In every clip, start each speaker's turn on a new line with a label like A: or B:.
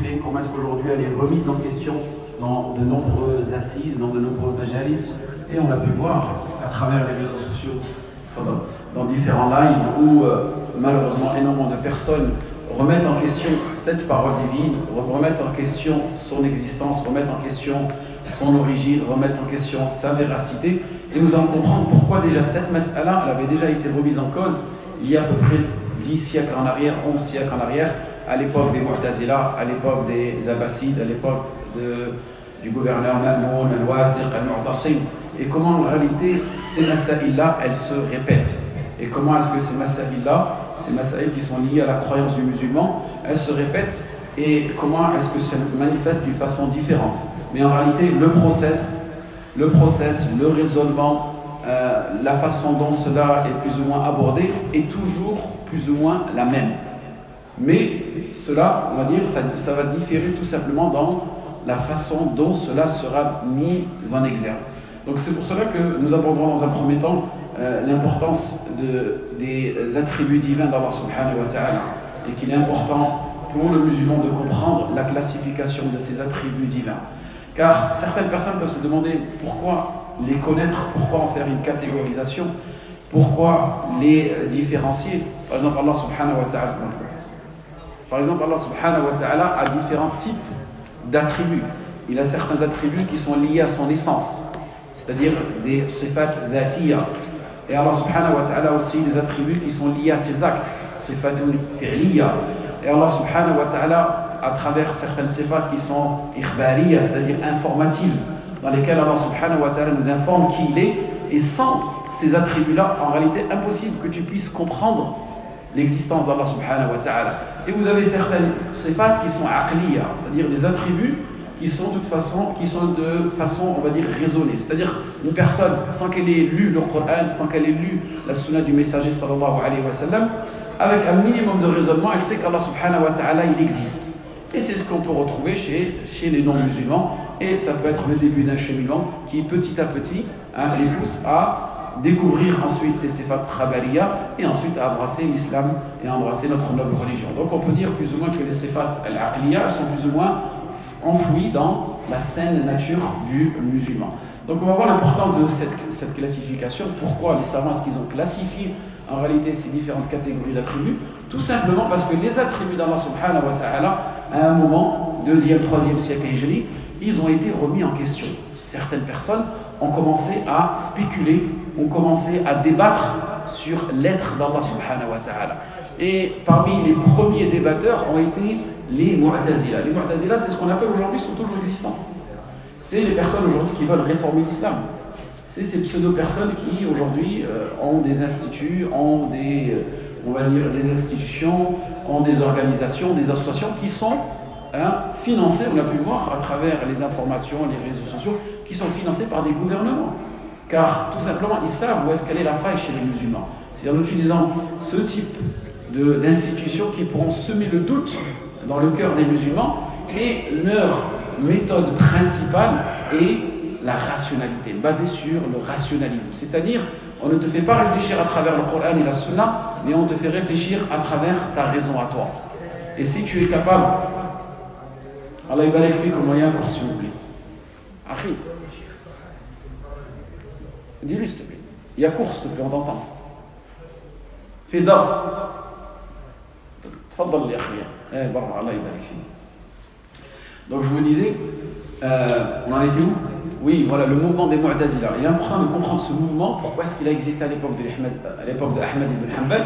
A: bousculée, comment est-ce qu'aujourd'hui elle est remise en question dans de nombreuses assises, dans de nombreux majalis, et on a pu voir à travers les réseaux sociaux, dans différents lives où malheureusement énormément de personnes remettent en question cette parole divine, remettent en question son existence, remettent en question son origine, remettent en question sa véracité, et nous allons comprendre pourquoi déjà cette mas'ala, elle avait déjà été remise en cause il y a à peu près 10 siècles en arrière, 11 siècles en arrière, à l'époque des Mu'tazila, à l'époque des Abbasides, à l'époque du gouverneur Ma'moun, Al-Wathiq, Al-Mu'tasim, et comment en réalité ces masaïl-là, elles se répètent. Et comment est-ce que ces masaïl-là, ces masaïl qui sont liés à la croyance du musulman, elles se répètent, et comment est-ce que ça se manifeste d'une façon différente. Mais en réalité, le process, le raisonnement, la façon dont cela est plus ou moins abordé est toujours plus ou moins la même. Mais cela, on va dire, ça va différer tout simplement dans la façon dont cela sera mis en exergue. Donc c'est pour cela que nous aborderons dans un premier temps l'importance des attributs divins d'Allah subhanahu wa ta'ala, et qu'il est important pour le musulman de comprendre la classification de ces attributs divins. Car certaines personnes peuvent se demander pourquoi les connaître, pourquoi en faire une catégorisation, pourquoi les différencier. Par exemple, Allah subhanahu wa ta'ala a différents types d'attributs. Il a certains attributs qui sont liés à son essence, c'est-à-dire des sifat dhatiya. Et Allah subhanahu wa ta'ala a aussi des attributs qui sont liés à ses actes, sifatul fi'liya. Et Allah subhanahu wa ta'ala, à travers certaines sifat qui sont ikhbariya, c'est-à-dire informatives, dans lesquelles Allah subhanahu wa ta'ala nous informe qui il est, et sans ces attributs-là, en réalité, impossible que tu puisses comprendre l'existence d'Allah subhanahu wa ta'ala. Et vous avez certaines sifat qui sont aqliya, c'est-à-dire des attributs qui sont de façon, on va dire, raisonnée. C'est-à-dire une personne, sans qu'elle ait lu le Coran, sans qu'elle ait lu la sunna du messager sallallahu alayhi wa sallam, avec un minimum de raisonnement, elle sait qu'Allah subhanahu wa ta'ala, il existe. Et c'est ce qu'on peut retrouver chez les non-musulmans, et ça peut être le début d'un cheminement qui petit à petit les pousse à découvrir ensuite ces sifat khabariya, et ensuite à embrasser l'islam et à embrasser notre noble religion. Donc on peut dire plus ou moins que les sifat al-aqliya sont plus ou moins enfouis dans la saine nature du musulman. Donc on va voir l'importance de cette classification. Pourquoi les savants, est-ce qu'ils ont classifié en réalité ces différentes catégories d'attributs? Tout simplement parce que les attributs d'Allah subhanahu wa ta'ala, à un moment, 2e, 3e siècle hijri, ils ont été remis en question. Certaines personnes ont commencé à spéculer, ont commencé à débattre sur l'être d'Allah subhanahu wa ta'ala. Et parmi les premiers débatteurs ont été les Mu'tazila. Les Mu'tazila, c'est ce qu'on appelle aujourd'hui, sont toujours existants. C'est les personnes aujourd'hui qui veulent réformer l'islam. C'est ces pseudo-personnes qui aujourd'hui ont des instituts, ont on va dire des institutions, ont des organisations, des associations qui sont financées, on a pu voir à travers les informations, les réseaux sociaux, qui sont financées par des gouvernements. Car tout simplement, ils savent où est-ce qu'elle est la faille chez les musulmans. C'est en utilisant ce type d'institutions qui pourront semer le doute dans le cœur des musulmans, et leur méthode principale est la rationalité, basée sur le rationalisme. C'est-à-dire, on ne te fait pas réfléchir à travers le Coran et la Sunna, mais on te fait réfléchir à travers ta raison à toi. Et si tu es capable, Allah va faire comme il y a un cours, s'il vous plaît. Akhi, dis-lui s'il te plaît. Il y a cours, s'il te plaît, on t'entend. Fais dars. Tfaddal li akhi. Barra, Allah yabarak fik. Donc je vous disais, on en était où? Oui, voilà, le mouvement des Mu'tazila. Il est important de comprendre ce mouvement, pourquoi est-ce qu'il a existé à l'époque de Ahmed ibn Hanbal.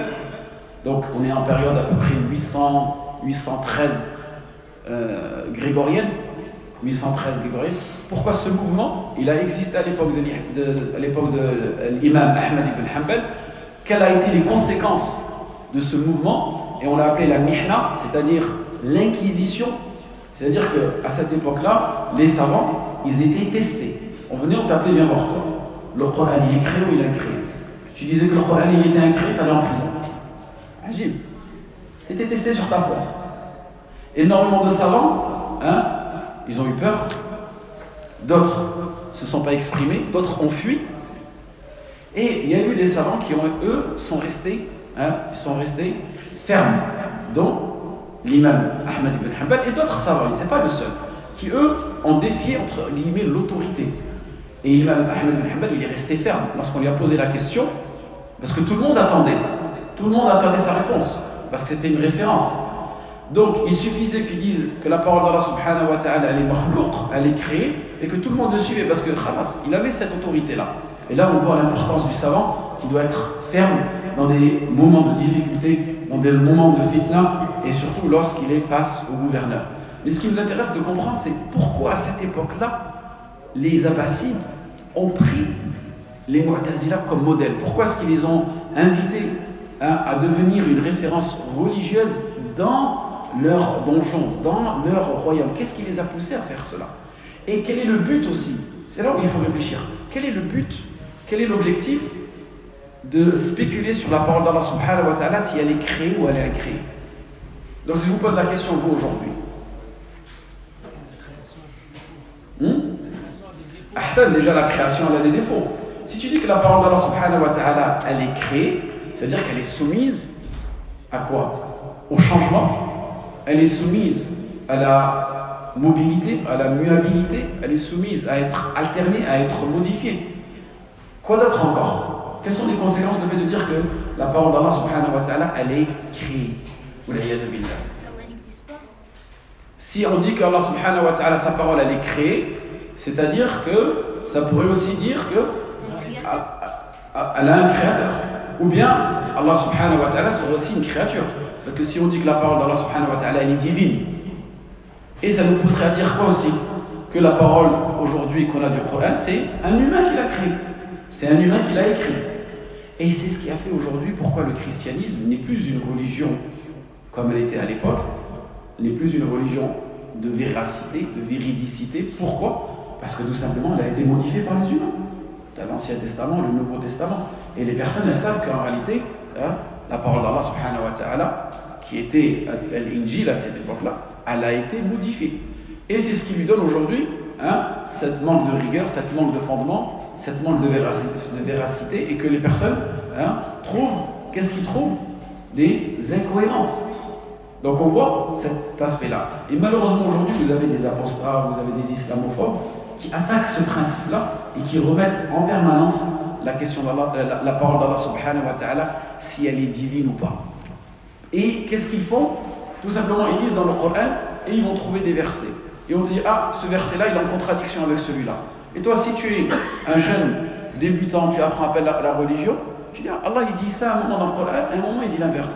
A: Donc on est en période à peu près 813 grégorienne. 813 grégorienne. Pourquoi ce mouvement? Il a existé à l'époque de l'imam Ahmed ibn Hanbal. Quelles ont été les conséquences de ce mouvement? Et on l'a appelé la mihna, c'est-à-dire l'inquisition. C'est-à-dire qu'à cette époque-là, les savants, ils étaient testés. On venait, on t'appelait, viens voir toi. Le Coran, il est créé ou il est incréé? Tu disais que le Coran, il était incréé, tu allais en prison. Agile. Tu étais testé sur ta foi. Énormément de savants, ils ont eu peur. D'autres ne se sont pas exprimés, d'autres ont fui. Et il y a eu des savants qui, eux, sont restés fermes. Donc, l'imam Ahmed ibn Hanbal et d'autres savants, c'est pas le seul, qui eux ont défié entre guillemets l'autorité. Et l'imam Ahmed ibn Hanbal, il est resté ferme lorsqu'on lui a posé la question, parce que tout le monde attendait sa réponse, parce que c'était une référence. Donc il suffisait qu'ils disent que la parole d'Allah subhanahu wa ta'ala elle est makhlouq, elle est créée, et que tout le monde le suivait, parce que khalas, il avait cette autorité-là. Et là on voit l'importance du savant qui doit être ferme dans des moments de difficulté, dans des moments de fitna, et surtout lorsqu'il est face au gouverneur. Mais ce qui nous intéresse de comprendre, c'est pourquoi à cette époque-là, les Abbassides ont pris les Mu'tazila comme modèle. Pourquoi est-ce qu'ils les ont invités à devenir une référence religieuse dans leur donjon, dans leur royaume? Qu'est-ce qui les a poussés à faire cela? Et quel est le but aussi? C'est là où il faut réfléchir. Quel est le but? Quel est l'objectif de spéculer sur la parole d'Allah subhanahu wa ta'ala, si elle est créée ou elle est incréée? Donc si je vous pose la question, vous aujourd'hui, Ahsan, déjà la création elle a des défauts. Si tu dis que la parole d'Allah subhanahu wa ta'ala elle est créée, c'est-à-dire qu'elle est soumise à quoi? Au changement. Elle est soumise à la mobilité, à la muabilité, elle est soumise à être alternée, à être modifiée. Quoi d'autre encore? Quelles sont les conséquences du fait de dire que la parole d'Allah subhanahu wa ta'ala elle est créée? Si on dit qu'Allah subhanahu wa ta'ala sa parole elle est créée, c'est-à-dire que ça pourrait aussi dire qu'elle a un créateur. Ou bien Allah subhanahu wa ta'ala serait aussi une créature. Parce que si on dit que la parole d'Allah subhanahu wa ta'ala elle est divine, et ça nous pousserait à dire quoi aussi? Que la parole aujourd'hui qu'on a du Coran, c'est un humain qui l'a créé. C'est un humain qui l'a écrit. Et c'est ce qui a fait aujourd'hui pourquoi le christianisme n'est plus une religion comme elle était à l'époque, n'est plus une religion de véracité, de véridicité. Pourquoi? Parce que tout simplement, elle a été modifiée par les humains. Dans l'Ancien Testament, le Nouveau Testament. Et les personnes, elles savent qu'en réalité, la parole d'Allah subhanahu wa ta'ala, qui était l'Injil à cette époque-là, elle a été modifiée. Et c'est ce qui lui donne aujourd'hui cette manque de rigueur, cette manque de fondement, cette manque de véracité, et que les personnes trouvent, qu'est-ce qu'ils trouvent? Des incohérences. Donc on voit cet aspect-là. Et malheureusement aujourd'hui, vous avez des apostats, vous avez des islamophobes qui attaquent ce principe-là et qui remettent en permanence la question d'Allah, la parole d'Allah subhanahu wa ta'ala, si elle est divine ou pas. Et qu'est-ce qu'ils font? Tout simplement, ils lisent dans le Coran et ils vont trouver des versets. Et on dit, ce verset-là, il est en contradiction avec celui-là. Et toi, si tu es un jeune débutant, tu apprends à la religion, tu dis, Allah, il dit ça à un moment dans le Coran, et à un moment, il dit l'inverse.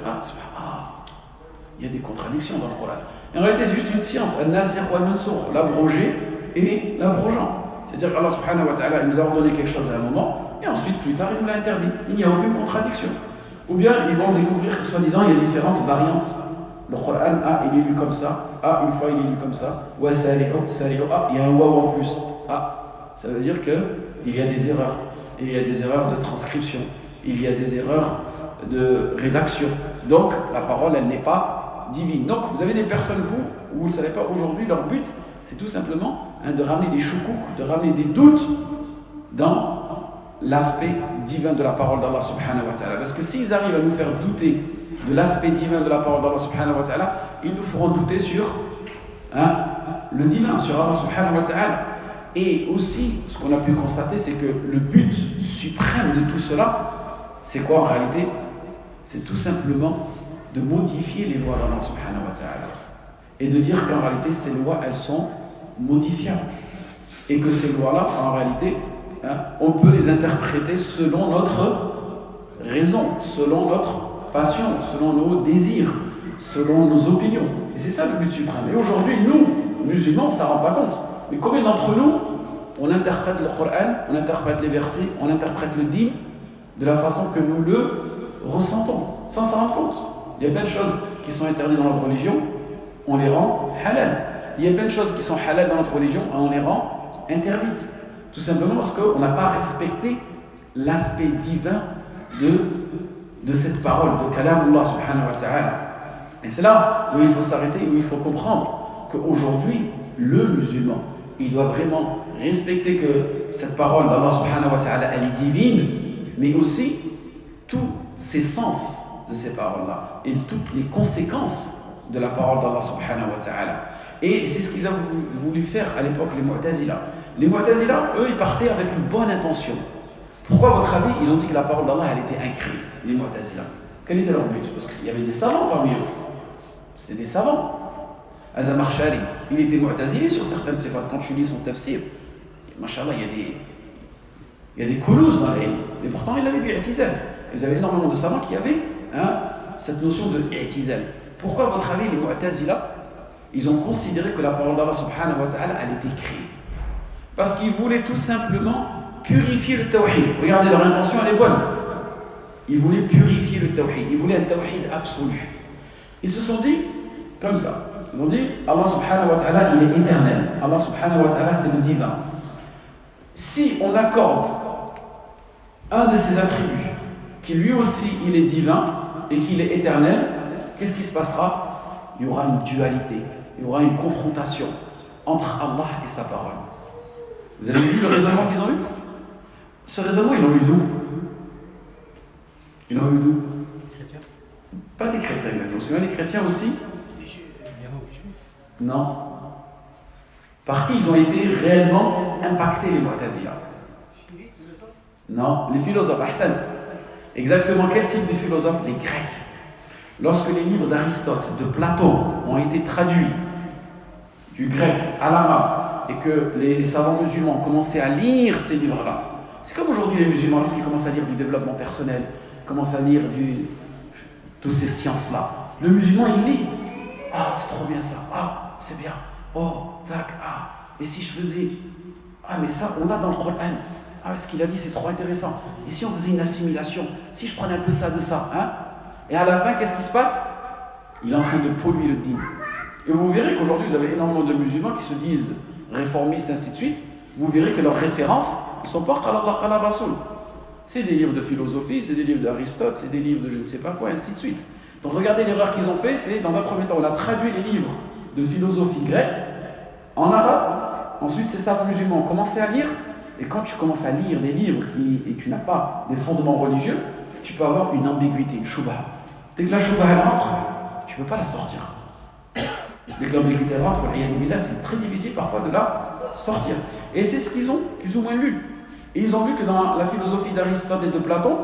A: Il y a des contradictions dans le Coran. En réalité, c'est juste une science, al-nasir wa al-mansukh, l'abrogé et l'abrogeant. C'est-à-dire qu'Allah subhanahu wa ta'ala nous a ordonné quelque chose à un moment, et ensuite, plus tard, il nous l'a interdit. Il n'y a aucune contradiction. Ou bien, ils vont découvrir que, soi-disant, il y a différentes variantes. Le Coran, il est lu comme ça. Une fois, il est lu comme ça. Wa sari'u, il y a un waw en plus. Ça veut dire qu'il y a des erreurs. Il y a des erreurs de transcription. Il y a des erreurs de rédaction. Donc, la parole, elle n'est pas divine. Donc, vous avez des personnes, vous ne le savez pas, aujourd'hui, leur but, c'est tout simplement de ramener des choukouks, de ramener des doutes dans l'aspect divin de la parole d'Allah subhanahu wa ta'ala. Parce que s'ils arrivent à nous faire douter de l'aspect divin de la parole d'Allah subhanahu wa ta'ala, ils nous feront douter sur le divin, sur Allah subhanahu wa ta'ala. Et aussi, ce qu'on a pu constater, c'est que le but suprême de tout cela, c'est quoi en réalité? C'est tout simplement de modifier les lois d'Allah subhanahu wa ta'ala. Et de dire qu'en réalité, ces lois, elles sont modifiables. Et que ces lois-là, en réalité, on peut les interpréter selon notre raison, selon notre passion, selon nos désirs, selon nos opinions. Et c'est ça le but suprême. Et aujourd'hui, nous, musulmans, ça ne rend pas compte. Mais combien d'entre nous, on interprète le Coran, on interprète les versets, on interprète le din de la façon que nous le ressentons, sans s'en rendre compte. Il y a plein de choses qui sont interdites dans notre religion, on les rend halal. Il y a plein de choses qui sont halal dans notre religion, on les rend interdites. Tout simplement parce qu'on n'a pas respecté l'aspect divin de cette parole, de kalamullah subhanahu wa ta'ala. Et c'est là où il faut s'arrêter, où il faut comprendre qu'aujourd'hui, le musulman, il doit vraiment respecter que cette parole d'Allah subhanahu wa ta'ala, elle est divine, mais aussi tous ces sens de ces paroles-là et toutes les conséquences de la parole d'Allah subhanahu wa ta'ala. Et c'est ce qu'ils ont voulu faire à l'époque, les Mu'tazila. Les Mu'tazila, eux, ils partaient avec une bonne intention. Pourquoi, à votre avis, ils ont dit que la parole d'Allah, elle était incréée, les Mu'tazila? Quel était leur but? Parce qu'il y avait des savants parmi eux. C'était des savants. Az-Zamakhshari, il était Mu'tazili sur certaines sifat. Quand tu lis son tafsir, machallah, il y a des coulouses dans les... Mais pourtant, il avait du i'tizal. Ils avaient énormément de savants qui avaient cette notion de i'tizal. Pourquoi, à votre avis, les Mu'tazila, ils ont considéré que la parole d'Allah subhanahu wa ta'ala, elle était créée? Parce qu'ils voulaient tout simplement purifier le tawhid. Regardez, leur intention, elle est bonne. Ils voulaient purifier le tawhid. Ils voulaient un tawhid absolu. Ils se sont dit comme ça. Ils ont dit, Allah subhanahu wa ta'ala, il est éternel. Allah subhanahu wa ta'ala, c'est le divin. Si on accorde un de ses attributs, qui lui aussi, il est divin et qu'il est éternel, qu'est-ce qui se passera? Il y aura une dualité, il y aura une confrontation entre Allah et sa parole. Vous avez vu le raisonnement qu'ils ont eu? Ce raisonnement, ils l'ont eu d'où? Ils l'ont eu d'où? Chrétiens. Pas des chrétiens, exactement. Parce que les chrétiens aussi. Non. Par qui ils ont été réellement impactés, les Mu'tazila? Non, les philosophes. Ahsan. Exactement quel type de philosophes? Les Grecs. Lorsque les livres d'Aristote, de Platon ont été traduits du grec à l'arabe et que les savants musulmans ont commencé à lire ces livres-là, c'est comme aujourd'hui les musulmans, lorsqu'ils commencent à lire du développement personnel, commencent à lire toutes ces sciences-là. Le musulman, il lit. Ah, c'est trop bien ça. Ah, c'est bien. Oh, tac, ah. Et si je faisais... Ah, mais ça, on l'a dans le Coran. Ah, ce qu'il a dit, c'est trop intéressant. Et si on faisait une assimilation? Si je prenais un peu ça de ça, hein? Et à la fin, qu'est-ce qui se passe? Il est en train de polluer le dîme. Et vous verrez qu'aujourd'hui, vous avez énormément de musulmans qui se disent réformistes, ainsi de suite. Vous verrez que leurs références, ils sont pas qala Rasoul. C'est des livres de philosophie, c'est des livres d'Aristote, c'est des livres de je ne sais pas quoi, ainsi de suite. Donc regardez l'erreur qu'ils ont fait, c'est dans un premier temps, on a traduit les livres de philosophie grecque en arabe. Ensuite, ces savants musulmans ont commencé à lire. Et quand tu commences à lire des livres et tu n'as pas des fondements religieux, tu peux avoir une ambiguïté, une shubha. Dès que la shubha elle rentre, tu ne peux pas la sortir. Dès que l'ambiguïté rentre, c'est très difficile parfois de la sortir. Et c'est ce qu'ils ont plus ou moins lu. Et ils ont vu que dans la philosophie d'Aristote et de Platon,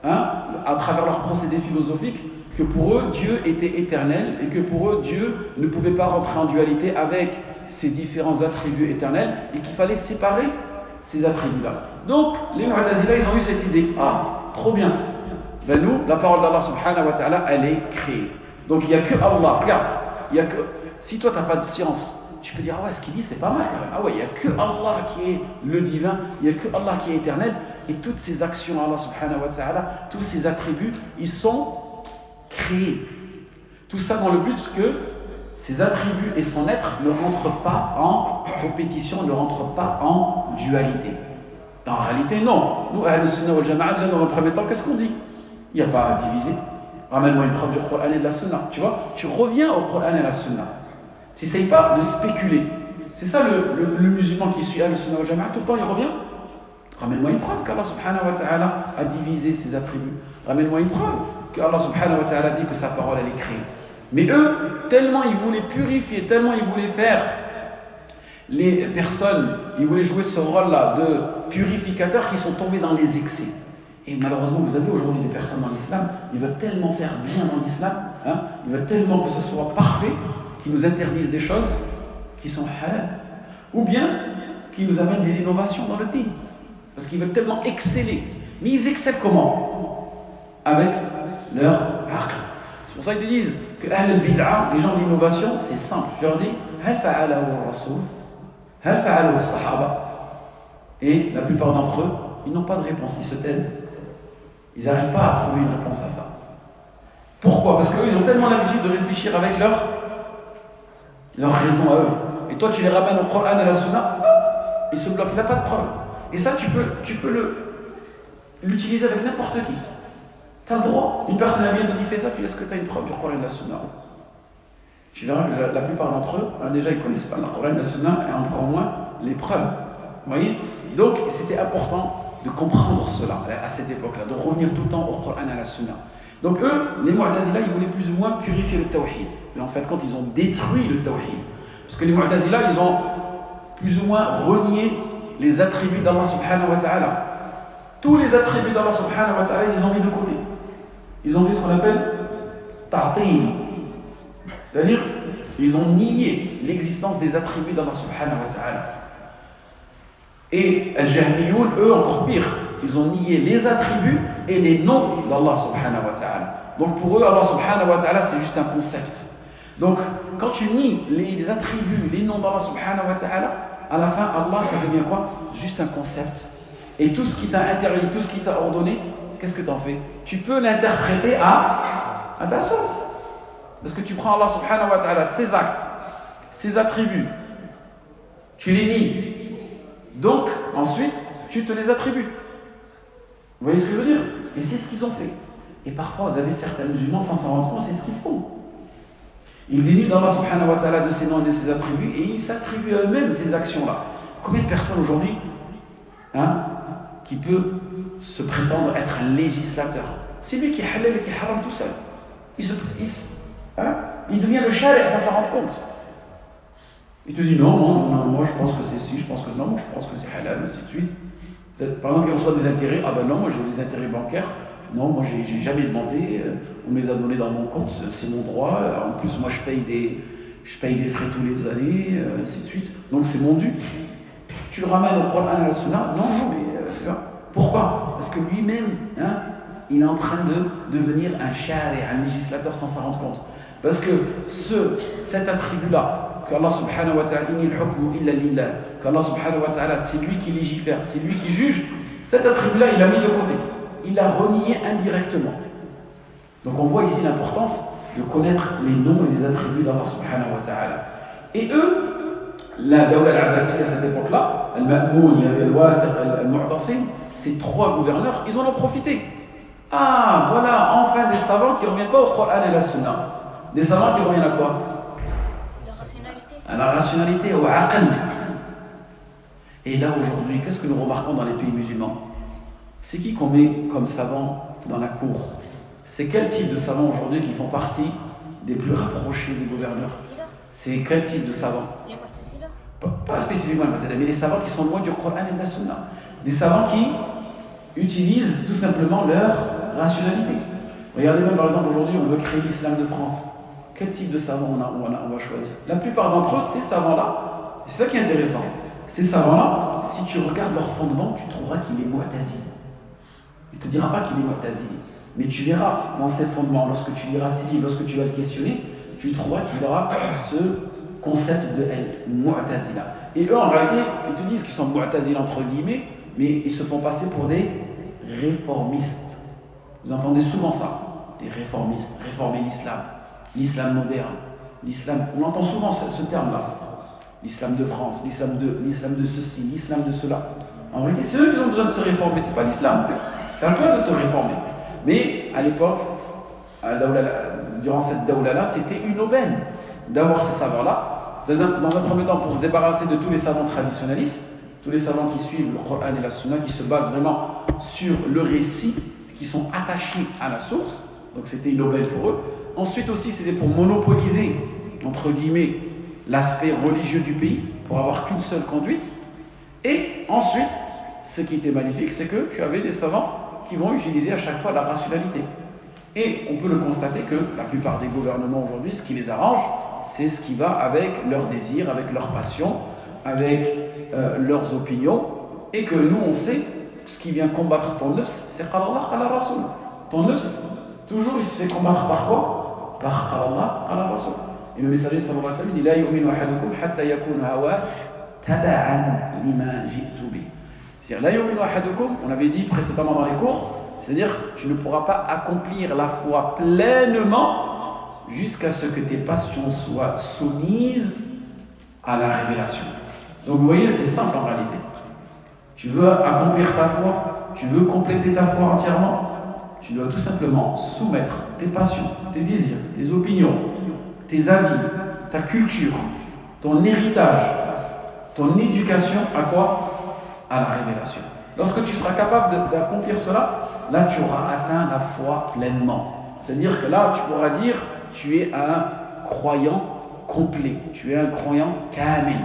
A: à travers leurs procédés philosophiques, que pour eux, Dieu était éternel et que pour eux, Dieu ne pouvait pas rentrer en dualité avec ses différents attributs éternels et qu'il fallait séparer ces attributs-là. Donc, les Mu'tazila, ils ont eu cette idée. Ah, trop bien. Ben nous, la parole d'Allah subhanahu wa ta'ala, elle est créée. Donc, il n'y a que Allah. Regarde, il y a que... Si toi, tu n'as pas de science, tu peux dire, ah ouais, ce qu'il dit, c'est pas mal quand même. Ah ouais, il n'y a que Allah qui est le divin, il n'y a que Allah qui est éternel. Et toutes ces actions, Allah subhanahu wa ta'ala, tous ces attributs, ils sont créés. Tout ça dans le but que ses attributs et son être ne rentrent pas en compétition, ne rentrent pas en dualité. En réalité, non. Nous, Ahl-Sunnah wal Jama'a, déjà dans le premier temps, qu'est-ce qu'on dit? Il n'y a pas à diviser. Ramène-moi une preuve du Coran et de la Sunna. Tu vois, tu reviens au Coran et à la Sunna. Tu n'essayes pas de spéculer. C'est ça le musulman qui suit Ahl-Sunnah wal Jama'a, tout le temps il revient. Ramène-moi une preuve qu'Allah subhanahu wa ta'ala a divisé ses attributs. Ramène-moi une preuve qu'Allah subhanahu wa ta'ala dit que sa parole elle est créée. Mais eux, tellement ils voulaient purifier, tellement ils voulaient faire les personnes, ils voulaient jouer ce rôle-là de purificateurs qui sont tombés dans les excès. Et malheureusement, vous avez aujourd'hui des personnes dans l'islam, ils veulent tellement faire bien dans l'islam, ils veulent tellement que ce soit parfait, qu'ils nous interdisent des choses qui sont halal, ou bien qu'ils nous amènent des innovations dans le dîn. Parce qu'ils veulent tellement exceller. Mais ils excellent comment? Avec leur aql. C'est pour ça qu'ils disent que Ahl al-Bid'a, les gens d'innovation, c'est simple. Je leur dis, hal fa'alahu ar-Rasoul, hal fa'alahu as-Sahaba. Et la plupart d'entre eux, ils n'ont pas de réponse, ils se taisent. Ils n'arrivent pas à trouver une réponse à ça. Pourquoi? Parce qu'eux, ils ont tellement l'habitude de réfléchir avec leur raison à eux. Et toi, tu les ramènes au Coran et à la Sunna, ils se bloquent, il n'a pas de preuve. Et ça, tu peux l'utiliser avec n'importe qui. Tu as le droit. Une personne vient te dit fais ça, tu dis est-ce que tu as une preuve du Coran et de la Sunna? Tu verras que la plupart d'entre eux, déjà, ils ne connaissent pas le Coran et la Sunna, et encore moins les preuves. Vous voyez? Donc, c'était important de comprendre cela à cette époque-là, de revenir tout le temps au Coran et à la Sunna. Donc eux, les Mu'tazila, ils voulaient plus ou moins purifier le tawhid. Mais en fait, quand ils ont détruit le tawhid, parce que les Mu'tazila, ils ont plus ou moins renié les attributs d'Allah subhanahu wa ta'ala. Tous les attributs d'Allah subhanahu wa ta'ala, ils les ont mis de côté. Ils ont fait ce qu'on appelle ta'til. C'est-à-dire, ils ont nié l'existence des attributs d'Allah subhanahu wa ta'ala. Et Al-Jahmiyoun, eux, encore pire, ils ont nié les attributs et les noms d'Allah subhanahu wa ta'ala. Donc pour eux, Allah subhanahu wa ta'ala, c'est juste un concept. Donc, quand tu nies les attributs, les noms d'Allah subhanahu wa ta'ala, à la fin, Allah, ça devient quoi? Juste un concept. Et tout ce qui t'a interdit, tout ce qui t'a ordonné, qu'est-ce que tu en fais? Tu peux l'interpréter à ta sauce. Parce que tu prends Allah subhanahu wa ta'ala, ses actes, ses attributs, tu les nies. Donc, ensuite, tu te les attribues. Vous voyez ce que je veux dire? Et c'est ce qu'ils ont fait. Et parfois, vous avez certains musulmans, sans s'en rendre compte, c'est ce qu'ils font. Ils dénient d'Allah subhanahu wa ta'ala de ses noms et de ses attributs, et ils s'attribuent eux-mêmes ces actions-là. Combien de personnes aujourd'hui qui peut se prétendre être un législateur? C'est lui qui est halal et qui est haram tout seul. Il devient le shari' sans s'en rendre compte. Il te dit non, moi je pense que c'est si, je pense que non, moi je pense que c'est halal, ainsi de suite. Par exemple, il reçoit des intérêts, ah ben non, moi j'ai des intérêts bancaires, non, moi j'ai jamais demandé, on me les a donnés dans mon compte, c'est mon droit, en plus moi je paye des frais tous les années, ainsi de suite, donc c'est mon dû. Tu le ramènes au Coran et à la Sunna, non, mais tu vois, pourquoi? Parce que lui-même, il est en train de devenir un shari', un législateur sans s'en rendre compte. Parce que cet attribut-là, qu'Allah subhanahu wa ta'ala, inni al-hukmu illa lillah, qu'Allah subhanahu wa ta'ala, c'est lui qui légifère, c'est lui qui juge, cet attribut-là, il l'a mis de côté. Il l'a renié indirectement. Donc on voit ici l'importance de connaître les noms et les attributs d'Allah subhanahu wa ta'ala. Et eux, la Dawla al-Abbasiyya à cette époque-là, Al-Ma'moun, il y avait Al-Wathiq, Al-Mu'tasim, ces trois gouverneurs, ils en ont profité. Ah, voilà, enfin des savants qui ne reviennent pas au Coran et à la Sunna. Des savants qui reviennent à quoi? À la rationalité, au aql. Et là aujourd'hui, qu'est-ce que nous remarquons dans les pays musulmans? C'est qui qu'on met comme savant dans la cour? C'est quel type de savants aujourd'hui qui font partie des plus rapprochés des gouverneurs? C'est quel type de savants? Pas spécifiquement, mais les savants qui sont loin du Coran et de la Sunna. Des savants qui utilisent tout simplement leur rationalité. Regardez même par exemple aujourd'hui, on veut créer l'islam de France. Quel type de savants on va choisir? La plupart d'entre eux, ces savants-là, c'est ça qui est intéressant. Ces savants-là, si tu regardes leur fondement, tu trouveras qu'il est mu'tazili. Il ne te dira pas qu'il est mu'tazili, mais tu verras dans ses fondements, lorsque tu liras ses livres, lorsque tu vas le questionner, tu trouveras qu'il aura ce concept de mu'tazila. Et eux, en réalité, ils te disent qu'ils sont mu'tazila entre guillemets, mais ils se font passer pour des réformistes. Vous entendez souvent ça, des réformistes, réformer l'islam. L'islam moderne, l'islam, on entend souvent ce terme-là. L'islam de France, l'islam de ceci, l'islam de cela. En réalité, c'est eux qui ont besoin de se réformer, c'est pas l'islam. C'est à toi de te réformer. Mais à l'époque, durant cette dawla-là, c'était une aubaine d'avoir ces savants-là. Dans un premier temps, pour se débarrasser de tous les savants traditionnalistes, tous les savants qui suivent le Coran et la Sunna, qui se basent vraiment sur le récit, qui sont attachés à la source. Donc c'était une aubaine pour eux. Ensuite aussi, c'était pour monopoliser, entre guillemets, l'aspect religieux du pays, pour avoir qu'une seule conduite. Et ensuite, ce qui était magnifique, c'est que tu avais des savants qui vont utiliser à chaque fois la rationalité. Et on peut le constater que la plupart des gouvernements aujourd'hui, ce qui les arrange, c'est ce qui va avec leurs désirs, avec leurs passions, avec leurs opinions, et que nous, on sait, ce qui vient combattre ton nefs, c'est qala Allah, qala Rasoul. Ton nefs, toujours, il se fait combattre par quoi? Par Allah, qala Rasoul. Et le messager sallallahu alayhi wa sallam dit la yu'minu ahadukum hatta yakuna hawa taba'an lima ji'tu bi. C'est-à-dire la yu'minu ahadukum, on avait dit précédemment dans les cours, c'est-à-dire tu ne pourras pas accomplir la foi pleinement jusqu'à ce que tes passions soient soumises à la révélation. Donc vous voyez, c'est simple en réalité. Tu veux accomplir ta foi, tu veux compléter ta foi entièrement, tu dois tout simplement soumettre tes passions, tes désirs, tes opinions, tes avis, ta culture, ton héritage, ton éducation à quoi? À la révélation. Lorsque tu seras capable d'accomplir cela, là tu auras atteint la foi pleinement. C'est-à-dire que là, tu pourras dire, tu es un croyant complet, tu es un croyant kamil.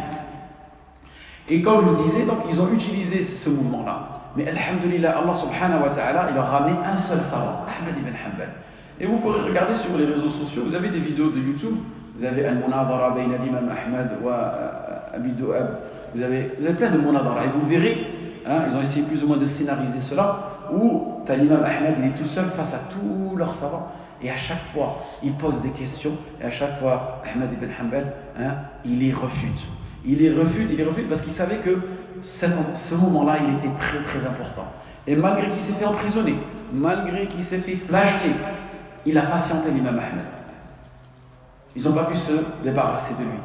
A: Et comme je vous disais, donc ils ont utilisé ce mouvement-là. Mais alhamdulillah, Allah subhanahu wa ta'ala, il leur a ramené un seul savant, Ahmad ibn Hanbal. Et vous pourrez regarder sur les réseaux sociaux, vous avez des vidéos de YouTube, vous avez Al-Munadhara bayna l'imam Ahmad wa Abi Du'ab, vous avez plein de Munadhara, et vous verrez, ils ont essayé plus ou moins de scénariser cela, où t'as l'imam Ahmad, il est tout seul face à tous leurs savants, et à chaque fois, il pose des questions, et à chaque fois, Ahmad ibn Hanbal, il les refute. Il les refute parce qu'il savait que ce moment-là, il était très très important. Et malgré qu'il s'est fait emprisonner, malgré qu'il s'est fait flageller, il a patienté l'imam Ahmed. Ils n'ont pas pu se débarrasser de lui.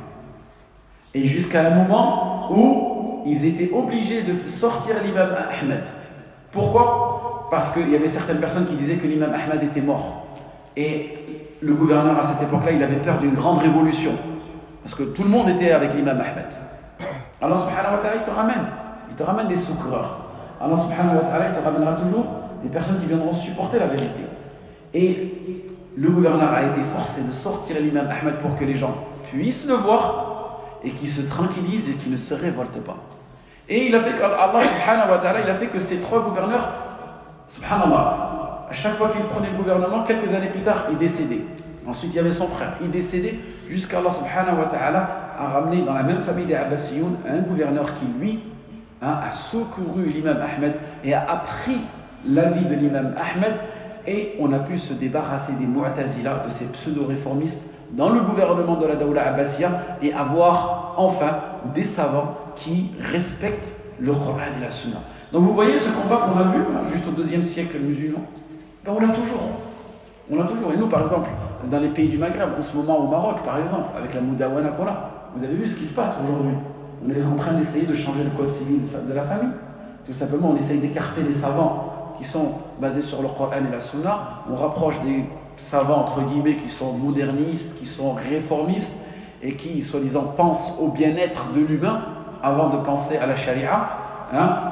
A: Et jusqu'à un moment où ils étaient obligés de sortir l'imam Ahmed. Pourquoi? Parce qu'il y avait certaines personnes qui disaient que l'imam Ahmed était mort. Et le gouverneur à cette époque-là, il avait peur d'une grande révolution. Parce que tout le monde était avec l'imam Ahmed. Allah subhanahu wa ta'ala, il te ramène des secoureurs. Allah subhanahu wa ta'ala, il te ramènera toujours des personnes qui viendront supporter la vérité. Et le gouverneur a été forcé de sortir l'imam Ahmed pour que les gens puissent le voir et qu'ils se tranquillisent et qu'ils ne se révoltent pas. Et il a fait qu'Allah subhanahu wa ta'ala, il a fait que ces trois gouverneurs, subhanallah, à chaque fois qu'il prenait le gouvernement, quelques années plus tard, il décédait. Ensuite, il y avait son frère, il décédait jusqu'à Allah subhanahu wa ta'ala a ramené dans la même famille des Abbasiyoun un gouverneur qui, lui, a secouru l'imam Ahmed et a appris la vie de l'imam Ahmed, et on a pu se débarrasser des Mu'tazila, de ces pseudo-réformistes dans le gouvernement de la Dawla Abbasiya, et avoir enfin des savants qui respectent le Coran et la Sunna. Donc vous voyez ce combat qu'on a vu juste au IIe siècle musulman, on l'a toujours. On l'a toujours. Et nous, par exemple, dans les pays du Maghreb, en ce moment au Maroc, par exemple, avec la Moudawana qu'on a, vous avez vu ce qui se passe aujourd'hui. On est en train d'essayer de changer le code civil de la famille. Tout simplement, on essaye d'écarter les savants qui sont basés sur le Coran et la Sunna. On rapproche des savants, entre guillemets, qui sont modernistes, qui sont réformistes et qui, soi-disant, pensent au bien-être de l'humain avant de penser à la charia.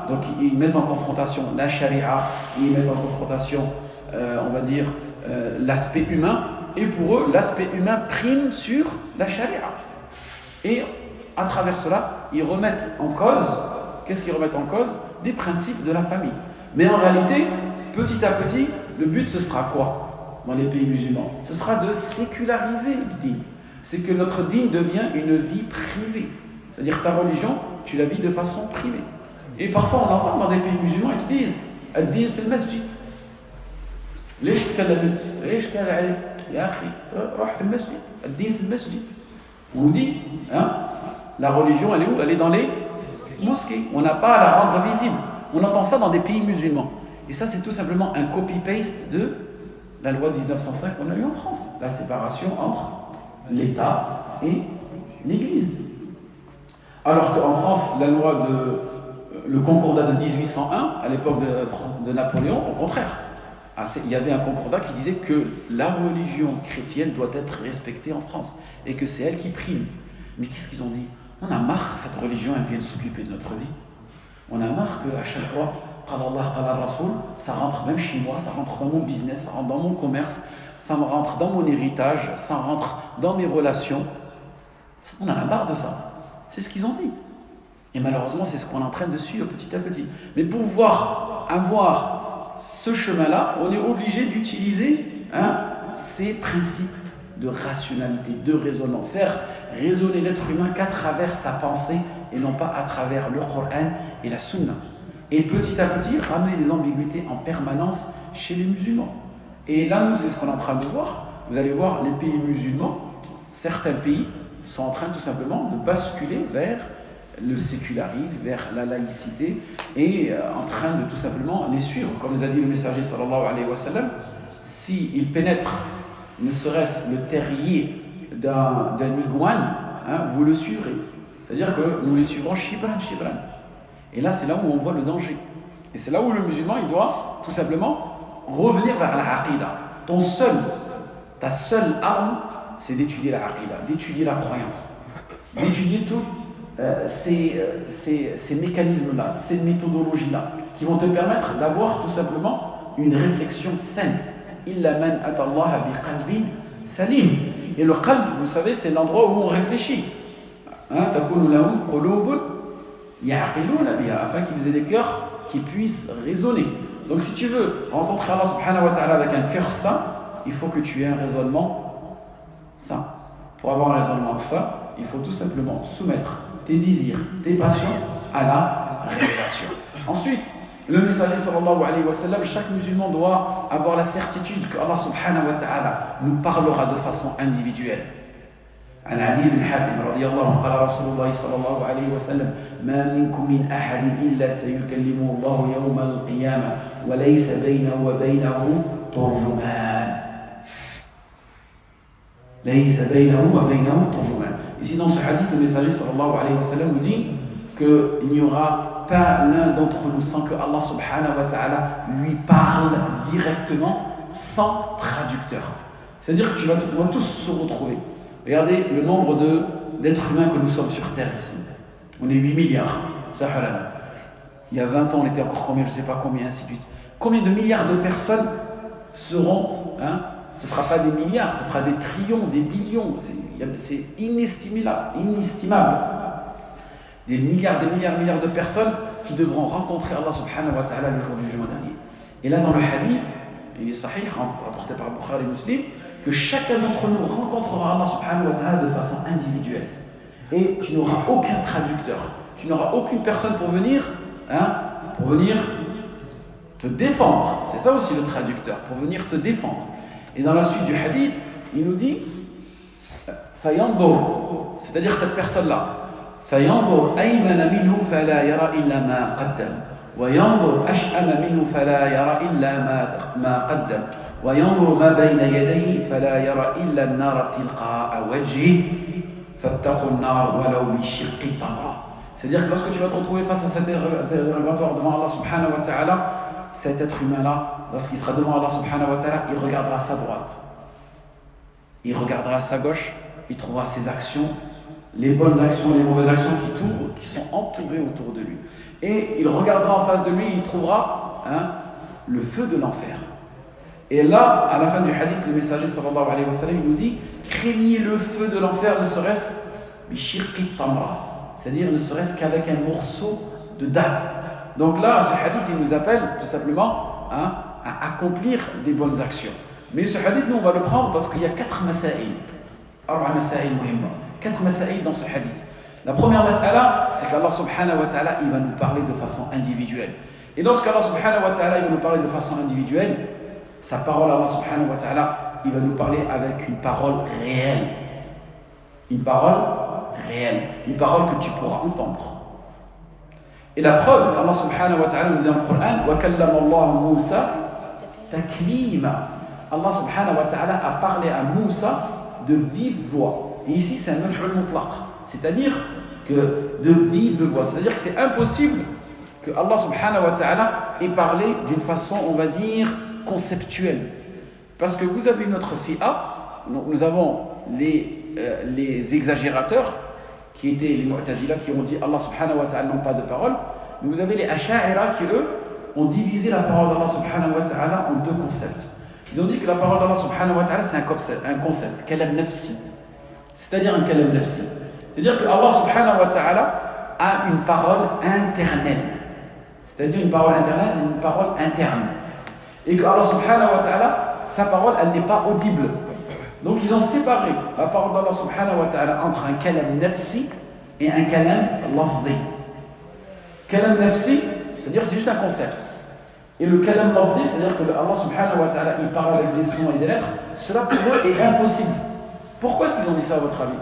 A: Donc, ils mettent en confrontation la charia, ils mettent en confrontation, on va dire, l'aspect humain, et pour eux, l'aspect humain prime sur la charia. Et à travers cela, ils remettent en cause, qu'est-ce qu'ils remettent en cause? Des principes de la famille. Mais en réalité, petit à petit, le but ce sera quoi dans les pays musulmans? Ce sera de séculariser le din. C'est que notre din devient une vie privée. C'est-à-dire ta religion, tu la vis de façon privée. Et parfois on entend dans des pays musulmans qui disent « Ad-din fil masjid ». ليش تكلمت؟ ليش كان عليك؟ يا أخي روح في المسجد، الدين في المسجد. On nous dit, la religion, elle est où? Elle est dans les mosquées. On n'a pas à la rendre visible. On entend ça dans des pays musulmans. Et ça, c'est tout simplement un copy-paste de la loi 1905 qu'on a eue en France. La séparation entre l'État et l'Église. Alors qu'en France, la loi le concordat de 1801, à l'époque de Napoléon, au contraire. Il y avait un concordat qui disait que la religion chrétienne doit être respectée en France et que c'est elle qui prime. Mais qu'est-ce qu'ils ont dit? On a marre que cette religion elle vienne s'occuper de notre vie. On a marre qu'à chaque fois, Qala Allah, Qala Rasoul, ça rentre même chez moi, ça rentre dans mon business, ça rentre dans mon commerce, ça rentre dans mon héritage, ça rentre dans mes relations. On en a marre de ça. C'est ce qu'ils ont dit. Et malheureusement, c'est ce qu'on est en train de suivre petit à petit. Mais pour pouvoir avoir ce chemin-là, on est obligé d'utiliser ces principes de rationalité, de raisonnement, faire raisonner l'être humain qu'à travers sa pensée et non pas à travers le Coran et la Sunna. Et petit à petit, ramener des ambiguïtés en permanence chez les musulmans. Et là, nous, c'est ce qu'on est en train de voir. Vous allez voir, les pays musulmans, certains pays sont en train tout simplement de basculer vers le sécularisme, vers la laïcité, et en train de tout simplement les suivre. Comme nous a dit le messager sallallahu alayhi wa sallam, s'il pénètre ne serait-ce le terrier d'un iguane, vous le suivrez. C'est-à-dire que nous les suivrons shibran, shibran. Et là, c'est là où on voit le danger. Et c'est là où le musulman, il doit tout simplement revenir vers la aqida. Ta seule arme, c'est d'étudier la aqida, d'étudier la croyance, d'étudier tout. Ces mécanismes-là, ces méthodologies-là, qui vont te permettre d'avoir tout simplement une réflexion saine. إِلَّا مَنْ أَتَى اللَّهَ بِقَلْبٍ سَلِيمٍ. Et le qalb, vous savez, c'est l'endroit où on réfléchit. تَكُونُ لَهُمْ قُلُوبٌ يَعْقِلُونَ بِهَا, afin qu'ils aient des cœurs qui puissent raisonner. Donc si tu veux rencontrer Allah subhanahu wa ta'ala avec un cœur sain, il faut que tu aies un raisonnement sain. Pour avoir un raisonnement sain, il faut tout simplement soumettre tes désirs, tes passions à la révélation. Ensuite, le messager sallallahu alayhi wa sallam, chaque musulman doit avoir la certitude que Allah subhanahu wa ta'ala nous parlera de façon individuelle. عن عدي بن حاتم رضي الله عنه قال رسول الله صلى الله عليه وسلم ما منكم من أحد إلا سيكلمه الله يوم القيامة وليس بينه وبينه ترجمان. ليس بينه وبينه ترجمان. Ici dans ce hadith, le messager sallallahu alayhi wa sallam nous dit qu'il n'y aura pas l'un d'entre nous sans que Allah subhanahu wa ta'ala lui parle directement sans traducteur. C'est-à-dire que tu vas tous se retrouver. Regardez le nombre d'êtres humains que nous sommes sur Terre ici. On est 8 milliards. Il y a 20 ans, on était encore combien, je ne sais pas combien, ainsi de suite. Combien de milliards de personnes seront, ce ne sera pas des milliards, ce sera des trillions, des billions. C'est inestimable. Des milliards de personnes qui devront rencontrer Allah subhanahu wa ta'ala le jour du jugement dernier. Et là, dans le hadith, il est sahih, rapporté par Bukhari et Muslim, que chacun d'entre nous rencontrera Allah subhanahu wa ta'ala de façon individuelle. Et tu n'auras aucun traducteur, tu n'auras aucune personne pour venir te défendre. C'est ça aussi le traducteur, pour venir te défendre. Et dans la suite du hadith, il nous dit Fayandur, c'est-à-dire cette personne-là, Fayandur aymana minhu fala yara illa ma qaddam, wa yandur ash'ama minhu fala yara illa ma qaddam. وينظر ما بين يديه فلا يرى إلا النار تلقاء وجهه فاتقوا النار ولو بشق تمرة. C'est-à-dire que lorsque tu vas te retrouver face à cet interrogatoire devant Allah subhanahu wa ta'ala, cet être humain-là, lorsqu'il sera devant Allah subhanahu wa ta'ala, il regardera à sa droite, il regardera à sa gauche, il trouvera ses actions, les bonnes actions, les mauvaises actions qui sont entourées autour de lui. Et il regardera en face de lui, il trouvera le feu de l'enfer. Et là, à la fin du hadith, le messager sallallahu alayhi wa sallam nous dit craignez le feu de l'enfer, ne serait-ce bishirqi tamra, c'est-à-dire ne serait-ce qu'avec un morceau de date. Donc là, ce hadith, il nous appelle tout simplement à accomplir des bonnes actions. Mais ce hadith, nous, on va le prendre parce qu'il y a 4 masaïl. 4 masaïl dans ce hadith. La première mas'ala, c'est qu'Allah subhanahu wa ta'ala, il va nous parler de façon individuelle. Et lorsqu'Allah subhanahu wa ta'ala, il va nous parler de façon individuelle, sa parole, Allah subhanahu wa ta'ala, il va nous parler avec une parole réelle. Une parole réelle. Une parole que tu pourras entendre. Et la preuve, Allah subhanahu wa ta'ala nous dit dans le Coran, وَكَلَّمَ اللَّهُ مُوسَى تَكْلِيمًا. Allah subhanahu wa ta'ala a parlé à Moussa de vive voix. Et ici, c'est un maf'ul mutlaq. C'est-à-dire que de vive voix. C'est-à-dire que c'est impossible que Allah subhanahu wa ta'ala ait parlé d'une façon, on va dire, conceptuelle. Parce que vous avez notre fi'a, nous avons les exagérateurs, qui étaient les Mu'tazila, qui ont dit Allah subhanahu wa ta'ala n'a pas de parole. Mais vous avez les Asha'ira qui, eux, ont divisé la parole d'Allah subhanahu wa ta'ala en 2 concepts. Ils ont dit que la parole d'Allah subhanahu wa ta'ala, c'est un concept, kalam nafsi. C'est-à-dire un kalam nafsi. C'est-à-dire que Allah subhanahu wa ta'ala a une parole internelle. C'est-à-dire une parole internelle, c'est une parole interne. Et que Allah subhanahu wa ta'ala, sa parole, elle n'est pas audible. Donc ils ont séparé la parole d'Allah subhanahu wa ta'ala entre un kalam nafsi et un kalam lafzi. Kalam nafsi, c'est-à-dire c'est juste un concept. Et le kalam lafzi, c'est-à-dire que Allah subhanahu wa ta'ala, il parle avec des sons et des lettres, cela pour eux est impossible. Pourquoi est-ce qu'ils ont dit ça à votre avis?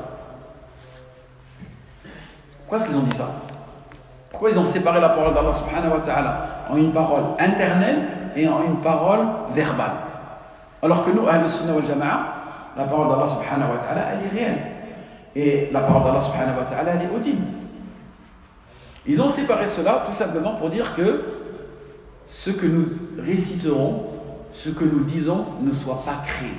A: Pourquoi est-ce qu'ils ont dit ça? Pourquoi ils ont séparé la parole d'Allah subhanahu wa ta'ala en une parole internelle et en une parole verbale? Alors que nous, Ahl al-Sunnah wal Jama'a, la parole d'Allah subhanahu wa ta'ala, elle est réelle. Et la parole d'Allah subhanahu wa ta'ala, elle est audible. Ils ont séparé cela tout simplement pour dire que ce que nous réciterons, ce que nous disons ne soit pas créé.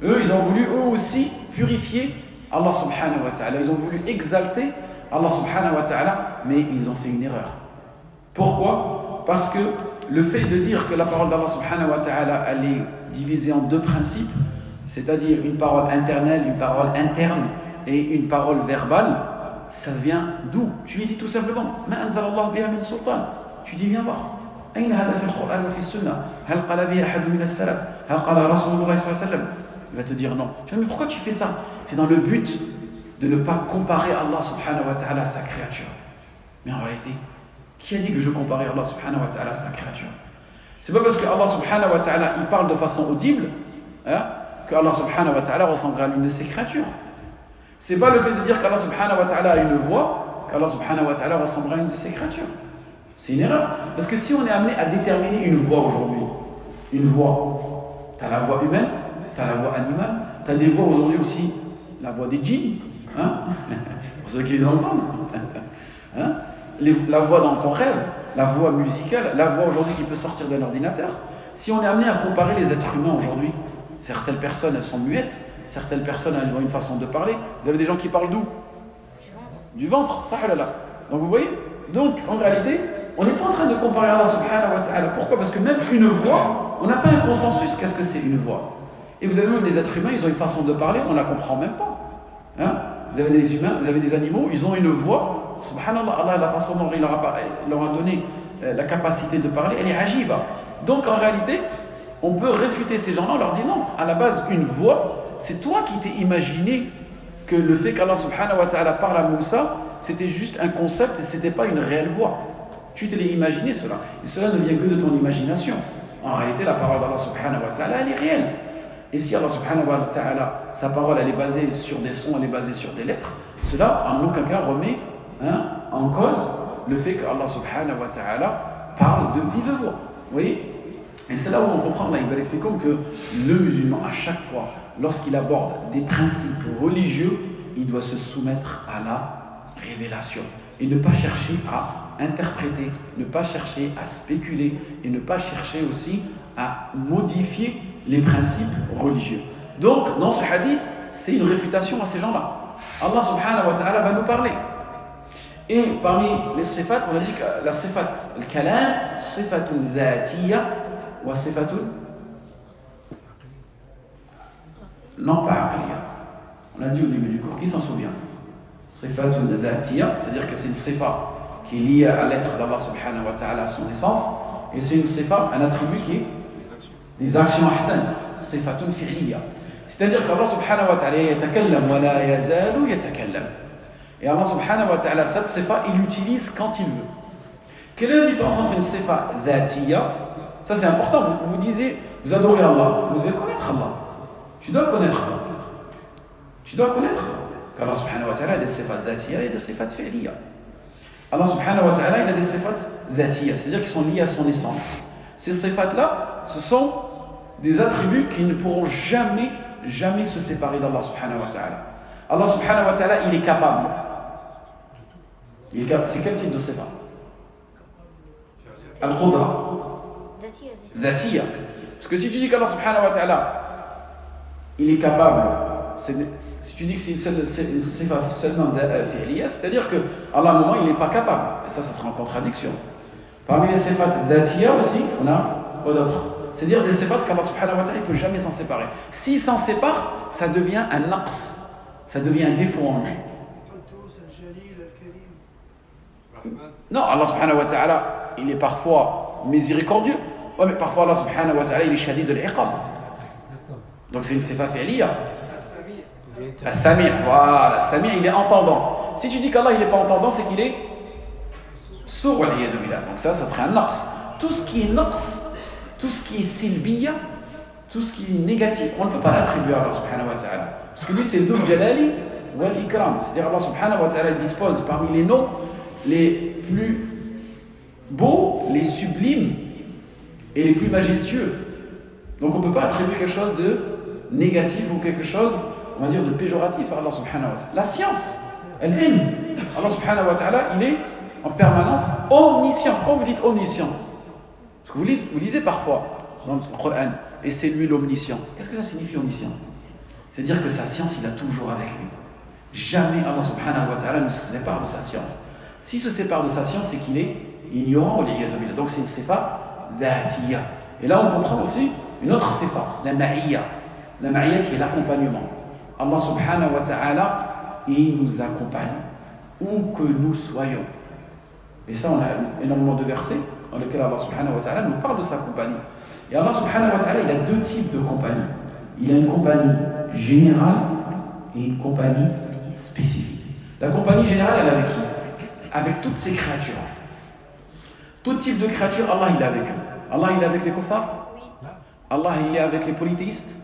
A: Eux, ils ont voulu eux aussi purifier Allah subhanahu wa ta'ala. Ils ont voulu exalter Allah subhanahu wa ta'ala, mais ils ont fait une erreur. Pourquoi? Pourquoi? Parce que le fait de dire que la parole d'Allah subhanahu wa ta'ala elle est divisée en deux principes, c'est-à-dire une parole interne et une parole verbale, ça vient d'où? Tu lui dis tout simplement Ma anzal Allah biha min sultan. Tu dis viens voir. أين هذا في القرآن وفي السنة؟ هل قال به أحد من السلف؟ هل قال رسول الله صلى الله عليه وسلم؟ Il va te dire non. Tu vas dire mais pourquoi tu fais ça? C'est dans le but de ne pas comparer Allah subhanahu wa ta'ala à sa créature. Mais en réalité, qui a dit que je comparais Allah subhanahu wa ta'ala à sa créature? C'est pas parce que Allah subhanahu wa ta'ala il parle de façon audible que Allah subhanahu wa ta'ala ressemblerait à l'une de ses créatures. C'est pas le fait de dire qu'Allah subhanahu wa ta'ala a une voix qu'Allah subhanahu wa ta'ala ressemblerait à une de ses créatures. C'est une erreur. Parce que si on est amené à déterminer une voix aujourd'hui, une voix, tu as la voix humaine, tu as la voix animale, tu as des voix aujourd'hui aussi, la voix des djinns, pour ceux qui les entendent, la voix dans ton rêve, la voix musicale, la voix aujourd'hui qui peut sortir d'un ordinateur. Si on est amené à comparer les êtres humains aujourd'hui, certaines personnes elles sont muettes, certaines personnes elles ont une façon de parler. Vous avez des gens qui parlent d'où? Du ventre, ça là. Donc vous voyez? Donc en réalité, on n'est pas en train de comparer Allah subhanahu wa ta'ala. Pourquoi? Parce que même une voix, on n'a pas un consensus. Qu'est-ce que c'est une voix? Et vous avez même des êtres humains, ils ont une façon de parler, on ne la comprend même pas. Vous avez des humains, vous avez des animaux, ils ont une voix. Subhanallah, Allah, la façon dont il leur a donné la capacité de parler, elle est ajiba. Donc en réalité, on peut réfuter ces gens-là, on leur dit non. À la base, une voix, c'est toi qui t'es imaginé que le fait qu'Allah subhanahu wa ta'ala parle à Moussa, c'était juste un concept et c'était pas une réelle voix. Tu te l'es imaginé cela. Et cela ne vient que de ton imagination. En réalité, la parole d'Allah subhanahu wa ta'ala, elle est réelle. Et si Allah subhanahu wa ta'ala, sa parole, elle est basée sur des sons, elle est basée sur des lettres, cela, en aucun cas, remet en cause le fait qu'Allah subhanahu wa ta'ala parle de vive voix. Vous voyez? Et c'est là où on comprend, que le musulman, à chaque fois, lorsqu'il aborde des principes religieux, il doit se soumettre à la révélation et ne pas chercher à interpréter, ne pas chercher à spéculer et ne pas chercher aussi à modifier les principes religieux. Donc, dans ce hadith, c'est une réfutation à ces gens-là. Allah subhanahu wa ta'ala va nous parler. Et parmi les sifat, on a dit que la sifat, le kalam, sifatun dhatiya wa sifatun non pas aqliya. On a dit au début du cours, qui s'en souvient? Sifatun dhatiya, c'est-à-dire que c'est une sifa qui est liée à l'être d'Allah subhanahu wa ta'ala, à son essence, et c'est une sifa, un attribut qui est des actions ahsan, sifatun fi'liya. C'est-à-dire qu'Allah subhanahu wa ta'ala yatakallam wa la yazalu yatakallam. Et Allah subhanahu wa ta'ala, cette sifa, il l'utilise quand il veut. Quelle est la différence entre une sifa dhatiya? Ça c'est important, vous disiez, vous adorez Allah, vous devez connaître Allah. Tu dois connaître ça. Tu dois connaître qu'Allah subhanahu wa ta'ala a des sifat dhatiya et des sifat fi'liya. Allah subhanahu wa ta'ala, il a des sifat dhatiya, c'est-à-dire qu'ils sont liés à son essence. Ces sifat-là, ce sont des attributs qui ne pourront jamais se séparer d'Allah subhanahu wa ta'ala. Allah subhanahu wa ta'ala, il est capable. C'est quel type de sifa? Al-Qudra. Dhatiya. Parce que si tu dis qu'Allah subhanahu wa ta'ala, il est capable, si tu dis que c'est une sifa seulement fi'liya, c'est-à-dire qu'à un moment, il n'est pas capable. Et ça sera en contradiction. Parmi les sifat dhatiya aussi, on a quoi d'autre? C'est-à-dire des sifat qu'Allah subhanahu wa ta'ala ne peut jamais s'en séparer. S'il s'en sépare, ça devient un naqs, ça devient un défaut en lui. Non, Allah subhanahu wa ta'ala, il est parfois miséricordieux. Ouais, mais parfois Allah subhanahu wa ta'ala, il est shadid al-iqab. Donc c'est une sifa fi'liya. As-sami', voilà, as-sami', il est entendant. Si tu dis qu'Allah il n'est pas entendant, c'est qu'il est sourd, wal iyad billah. Donc ça serait un naqs. Tout ce qui est naqs, tout ce qui est silbiya, tout ce qui est négatif, on ne peut pas l'attribuer à Allah subhanahu wa ta'ala. Parce que lui c'est Dhul Jalali wal Ikram. C'est-à-dire Allah subhanahu wa ta'ala dispose parmi les noms les plus beaux, les sublimes et les plus majestueux. Donc on ne peut pas attribuer quelque chose de négatif ou quelque chose, on va dire, de péjoratif à Allah subhanahu wa ta'ala. La science, al-ilm, Allah subhanahu wa ta'ala, il est en permanence omniscient. Pourquoi vous dites omniscient? Parce que vous lisez parfois dans le Coran, et c'est lui l'omniscient. Qu'est-ce que ça signifie omniscient? C'est-à-dire que sa science, il a toujours avec lui. Jamais Allah subhanahu wa ta'ala ne se sépare de sa science. S'il se sépare de sa science, c'est qu'il est ignorants. Donc c'est une sifa dhatiya. Et là on comprend aussi une autre sifa, la ma'iyya. La ma'iyya qui est l'accompagnement. Allah subhanahu wa ta'ala, il nous accompagne où que nous soyons. Et ça, on a énormément de versets dans lesquels Allah subhanahu wa ta'ala nous parle de sa compagnie. Et Allah subhanahu wa ta'ala, il a deux types de compagnie. Il a une compagnie générale et une compagnie spécifique. La compagnie générale, elle est avec qui? Avec toutes ces créatures. Tout type de créatures, Allah il est avec eux. Allah il est avec les kuffars. Allah il est avec les polythéistes.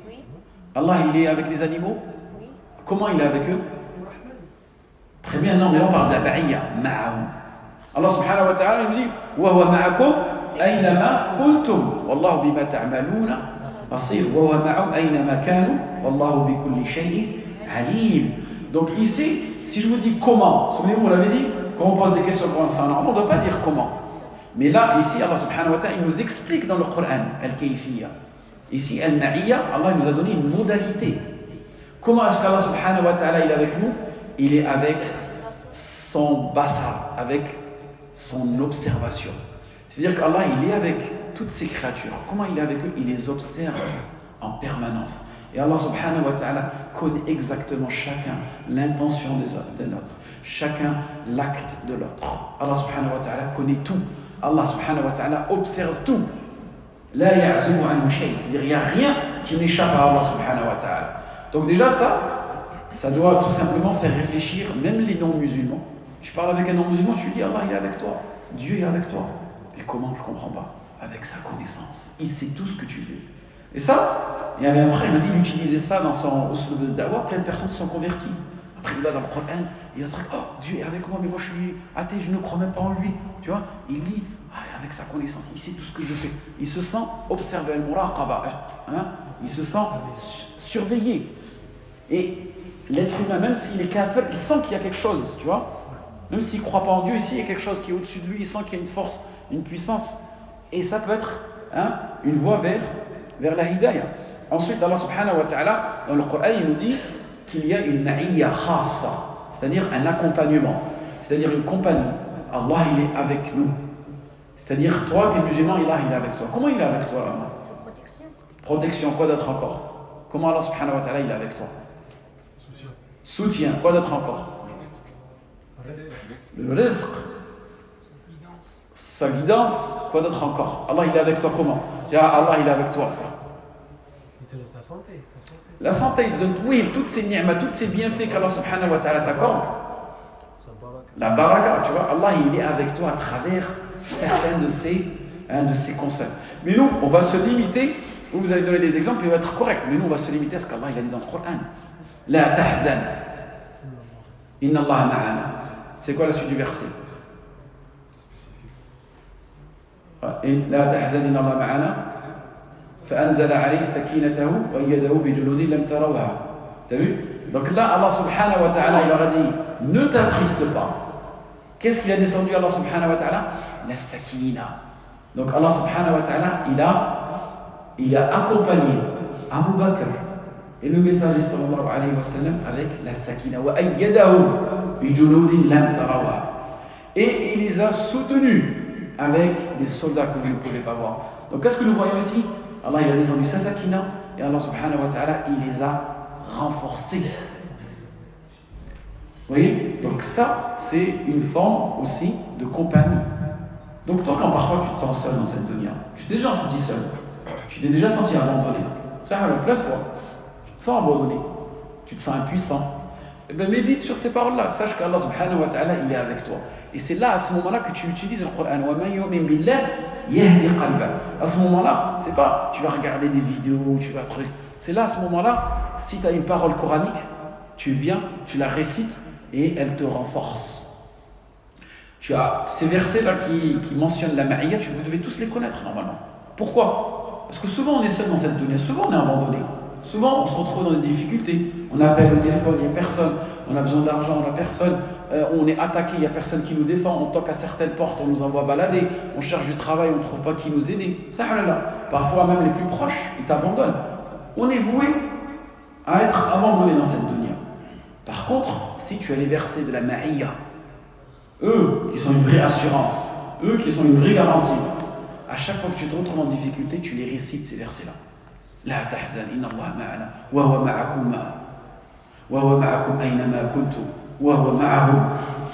A: Allah il est avec les animaux. Comment il est avec eux? Très bien, non, mais là on parle de la ba'iyya, ma'ahum. Allah subhanahu wa ta'ala il nous dit wa huwa ma'akum aynama kuntum wallahu bima ta'maluna basir wa huwa ma'ahum aynama kanu wallahu bikulli shay'in alim. Donc ici, si je vous dis comment, souvenez-vous, on l'avait dit, quand on pose des questions concernant, on ne doit pas dire comment. Mais là, ici, Allah subhanahu wa ta'ala, il nous explique dans le Coran, al-kayfiyya. Ici, al-na'iyya, Allah il nous a donné une modalité. Comment est-ce qu'Allah subhanahu wa ta'ala il est avec nous? Il est avec son basar, avec son observation. C'est-à-dire qu'Allah il est avec toutes ces créatures. Comment il est avec eux? Il les observe en permanence. Et Allah subhanahu wa ta'ala connaît exactement chacun l'intention de l'autre, chacun l'acte de l'autre. Allah subhanahu wa ta'ala connaît tout. Allah subhanahu wa ta'ala observe tout. La ya'zubu anhu shay. C'est-à-dire il n'y a rien qui n'échappe à Allah subhanahu wa ta'ala. Donc déjà ça doit tout simplement faire réfléchir même les non-musulmans. Tu parles avec un non-musulman, tu lui dis Allah il est avec toi, Dieu est avec toi. Et comment? Je ne comprends pas. Avec sa connaissance. Il sait tout ce que tu fais. Et ça, il y avait un frère, il m'a dit il utilisait ça dans son uslub de da'wah, plein de personnes se sont converties. Après il va dans le Coran, il a dit oh Dieu est avec moi, mais moi je suis athée, je ne crois même pas en lui. Tu vois, il lit avec sa connaissance, il sait tout ce que je fais. Il se sent observé, al-muraqaba, il se sent surveillé. Et l'être humain, même s'il est kafir, il sent qu'il y a quelque chose, tu vois. Même s'il ne croit pas en Dieu, ici il y a quelque chose qui est au-dessus de lui, il sent qu'il y a une force, une puissance. Et ça peut être une voie vers la hidayah. Ensuite, Allah subhanahu wa ta'ala, dans le Coran, il nous dit qu'il y a une na'iyya khassa, c'est-à-dire un accompagnement, c'est-à-dire une compagnie. Allah, il est avec nous. C'est-à-dire, toi, tu es musulman, Allah, il est avec toi. Comment il est avec toi, Allah?
B: C'est protection.
A: Protection, quoi d'autre encore? Comment Allah subhanahu wa ta'ala, il est avec toi? Soutien, quoi d'autre encore? Le rizq. Sa guidance, quoi d'autre encore? Allah, il est avec toi comment? Allah, il est avec toi.
C: Il te donne la santé.
A: La santé, il te donne, oui, toutes ces ni'mas, tous ces bienfaits qu'Allah subhanahu wa ta'ala t'accorde. La baraka, tu vois, Allah, il est avec toi à travers certains de ces concepts. Mais nous, on va se limiter, vous allez donner des exemples, il va être correct, mais nous, on va se limiter à ce qu'Allah, il a dit dans le Coran. La tahzan. Inna Allah ma'ana. C'est quoi la suite du verset? لا تحزن إن الله معنا فأنزل عليه سكينته وأيده بجنود لم تروها. T'as vu? Donc là, Allah subhanahu wa ta'ala, il leur a dit ne t'attriste pas. Qu'est-ce qu'il a descendu Allah subhanahu wa ta'ala? La sakina. Donc Allah subhanahu wa ta'ala, il a accompagné Abu Bakr et le messager sallallahu alayhi wa sallam avec la sakina. Wa ayyadahu bi junudin lam tarawha. Et il les a soutenus avec des soldats que vous ne pouvez pas voir. Donc qu'est-ce que nous voyons ici? Allah il a descendu sa sakina et Allah subhanahu wa ta'ala il les a renforcés. Vous voyez? Donc ça c'est une forme aussi de compagnie. Donc toi quand parfois tu te sens seul dans cette dunya, tu t'es déjà senti seul, tu t'es déjà senti abandonné, ça arrive plein de fois, tu te sens abandonné, tu te sens impuissant, et bien médite sur ces paroles-là, sache qu'Allah subhanahu wa ta'ala il est avec toi. Et c'est là, à ce moment-là, que tu utilises le Coran. À ce moment-là, c'est pas tu vas regarder des vidéos, tu vas truc. C'est là, à ce moment-là, si tu as une parole coranique, tu viens, tu la récites et elle te renforce. Tu as ces versets-là qui mentionnent la ma'iyya, vous devez tous les connaître normalement. Pourquoi? Parce que souvent on est seul dans cette dunya, souvent on est abandonné. Souvent on se retrouve dans des difficultés. On appelle au téléphone, il n'y a personne. On a besoin d'argent, on n'a personne. On est attaqué, il n'y a personne qui nous défend. On toque à certaines portes, on nous envoie balader. On cherche du travail, on ne trouve pas qui nous aider. Ça, parfois même les plus proches, ils t'abandonnent. On est voué à être abandonné dans cette dunya. Par contre, si tu as les versets de la ma'iyya, eux qui sont une vraie assurance, eux qui sont une vraie garantie. À chaque fois que tu te retrouves en difficulté, tu les récites ces versets-là. La tahzan, inna Allah ma'ana, wa huwa ma'akum wa huwa ma'akum aynama kuntum, wa huwa ma'ahum.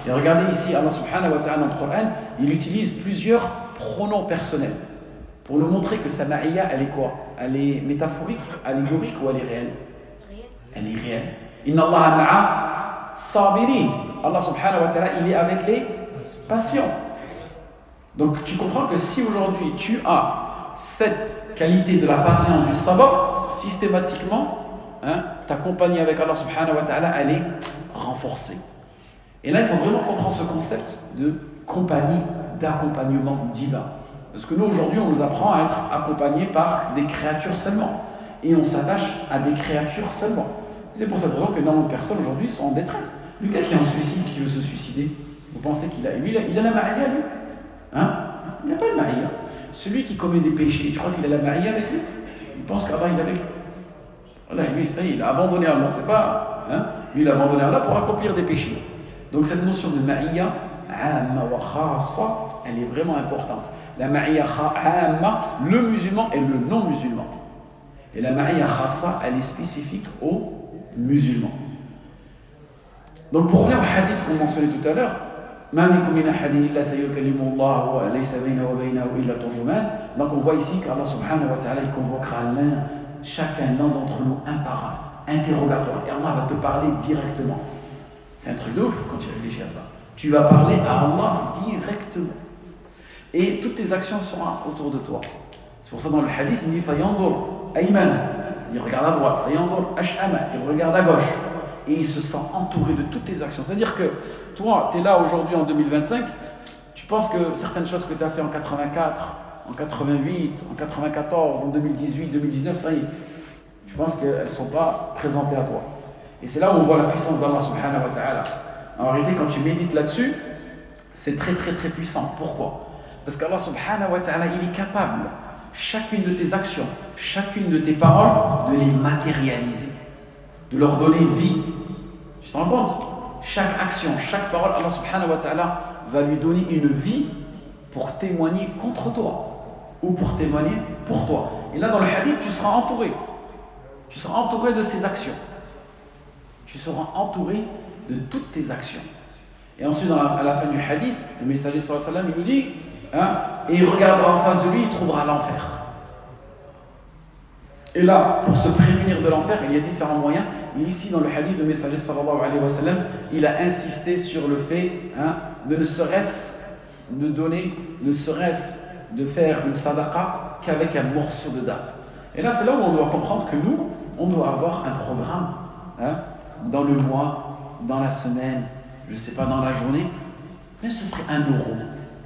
A: Et regardez ici, Allah subhanahu wa ta'ala dans le Coran, il utilise plusieurs pronoms personnels pour nous montrer que sa ma'iyya, elle est quoi? Elle est métaphorique, allégorique ou elle est réelle? Elle est réelle. Inna Allah ma'a sabirin. Allah subhanahu wa ta'ala, il est avec les patients. Donc tu comprends que si aujourd'hui tu as cette qualité de la patience du sabr, systématiquement, ta compagnie avec Allah subhanahu wa ta'ala, elle est renforcée. Et là, il faut vraiment comprendre ce concept de compagnie, d'accompagnement divin. Parce que nous, aujourd'hui, on nous apprend à être accompagnés par des créatures seulement. Et on s'attache à des créatures seulement. C'est pour cette raison que nombre de personnes aujourd'hui sont en détresse. Lui, qui est en suicide, qui veut se suicider, vous pensez qu'il a... Lui, il a la ma'iyya, lui? Il n'a pas de ma'iyya. Celui qui commet des péchés, tu crois qu'il a la ma'iyya avec lui? Il pense qu'Allah, il est avec lui. Voilà, lui, ça y est, il a abandonné Allah. C'est pas... Lui, il a abandonné Allah pour accomplir des péchés. Donc cette notion de ma'iyya, amma wa khassa, elle est vraiment importante. La ma'iyya amma, le musulman et le non-musulman. Et la ma'iyya khassa, elle est spécifique aux musulmans. Donc pour revenir au hadith qu'on mentionnait tout à l'heure, donc on voit ici qu'Allah subhanahu wa ta'ala il convoquera chacun l'un d'entre nous un par un, interrogatoire, et Allah va te parler directement. C'est un truc de ouf quand tu réfléchis à ça. Tu vas parler à Allah directement. Et toutes tes actions seront autour de toi. C'est pour ça dans le hadith, il dit Fayandur Ayman. Il regarde à droite, Fayandur Ash'ama. Il regarde à gauche. Et il se sent entouré de toutes tes actions. C'est-à-dire que toi, tu es là aujourd'hui en 2025, tu penses que certaines choses que tu as fait en 84, en 88, en 94, en 2018, 2019, ça y est, tu penses qu'elles ne sont pas présentées à toi. Et c'est là où on voit la puissance d'Allah subhanahu wa ta'ala. En réalité, quand tu médites là-dessus, c'est très très très puissant. Pourquoi? Parce qu'Allah subhanahu wa ta'ala, il est capable, chacune de tes actions, chacune de tes paroles, de les matérialiser, de leur donner vie. Tu te rends compte? Chaque action, chaque parole, Allah subhanahu wa ta'ala va lui donner une vie pour témoigner contre toi ou pour témoigner pour toi. Et là, dans le hadith, tu seras entouré. Tu seras entouré de ces actions. Tu seras entouré de toutes tes actions. Et ensuite, à la fin du hadith, le messager sallallahu alayhi wa sallam, il nous dit, et il regardera en face de lui, il trouvera l'enfer. Et là, pour se prémunir de l'enfer, il y a différents moyens. Mais ici, dans le hadith, le messager sallallahu alayhi wa sallam, il a insisté sur le fait de ne serait-ce de donner, ne serait-ce de faire une sadaqa qu'avec un morceau de date. Et là, c'est là où on doit comprendre que nous, on doit avoir un programme dans le mois, dans la semaine, je ne sais pas, dans la journée, mais ce serait 1 euro,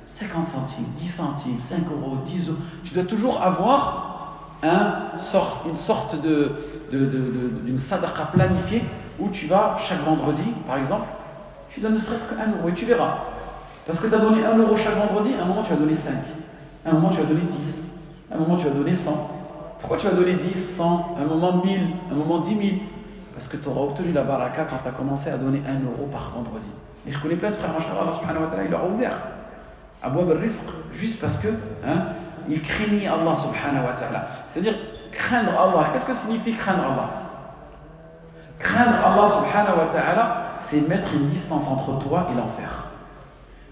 A: 50 centimes, 10 centimes, 5 euros, 10 euros. Tu dois toujours avoir une sorte d'une sadaqa planifiée où tu vas chaque vendredi, par exemple, tu donnes ne serait-ce que 1 euro et tu verras. Parce que tu as donné 1 euro chaque vendredi, à un moment tu vas donner 5, à un moment tu vas donner 10, à un moment tu vas donner 100. Pourquoi tu vas donner 10, 100, à un moment 1000, à un moment 10 000? Parce que tu auras obtenu la baraka quand tu as commencé à donner 1 euro par vendredi. Et je connais plein de frères, machallah, Allah subhanahu wa ta'ala, il leur a ouvert Abwab al-Rizq, juste parce que il craignait Allah subhanahu wa ta'ala. C'est-à-dire, craindre Allah. Qu'est-ce que signifie craindre Allah? Craindre Allah subhanahu wa ta'ala, c'est mettre une distance entre toi et l'enfer.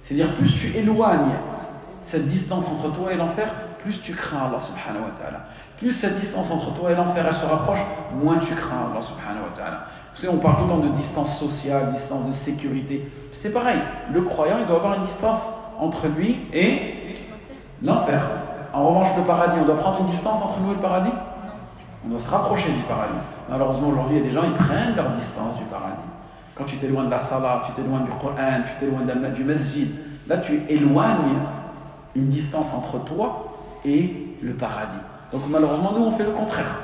A: C'est-à-dire, plus tu éloignes cette distance entre toi et l'enfer, plus tu crains Allah subhanahu wa ta'ala. Plus cette distance entre toi et l'enfer, elle se rapproche, moins tu crains Allah subhanahu wa ta'ala. Vous savez, on parle tout le temps de distance sociale, distance de sécurité. C'est pareil, le croyant, il doit avoir une distance entre lui et l'enfer. En revanche, le paradis, on doit prendre une distance entre nous et le paradis? On doit se rapprocher du paradis. Malheureusement, aujourd'hui, il y a des gens, ils prennent leur distance du paradis. Quand tu t'éloignes de la salat, tu t'éloignes du Coran, tu t'éloignes du masjid, là, tu éloignes une distance entre toi et le paradis. Donc, malheureusement, nous, on fait le contraire.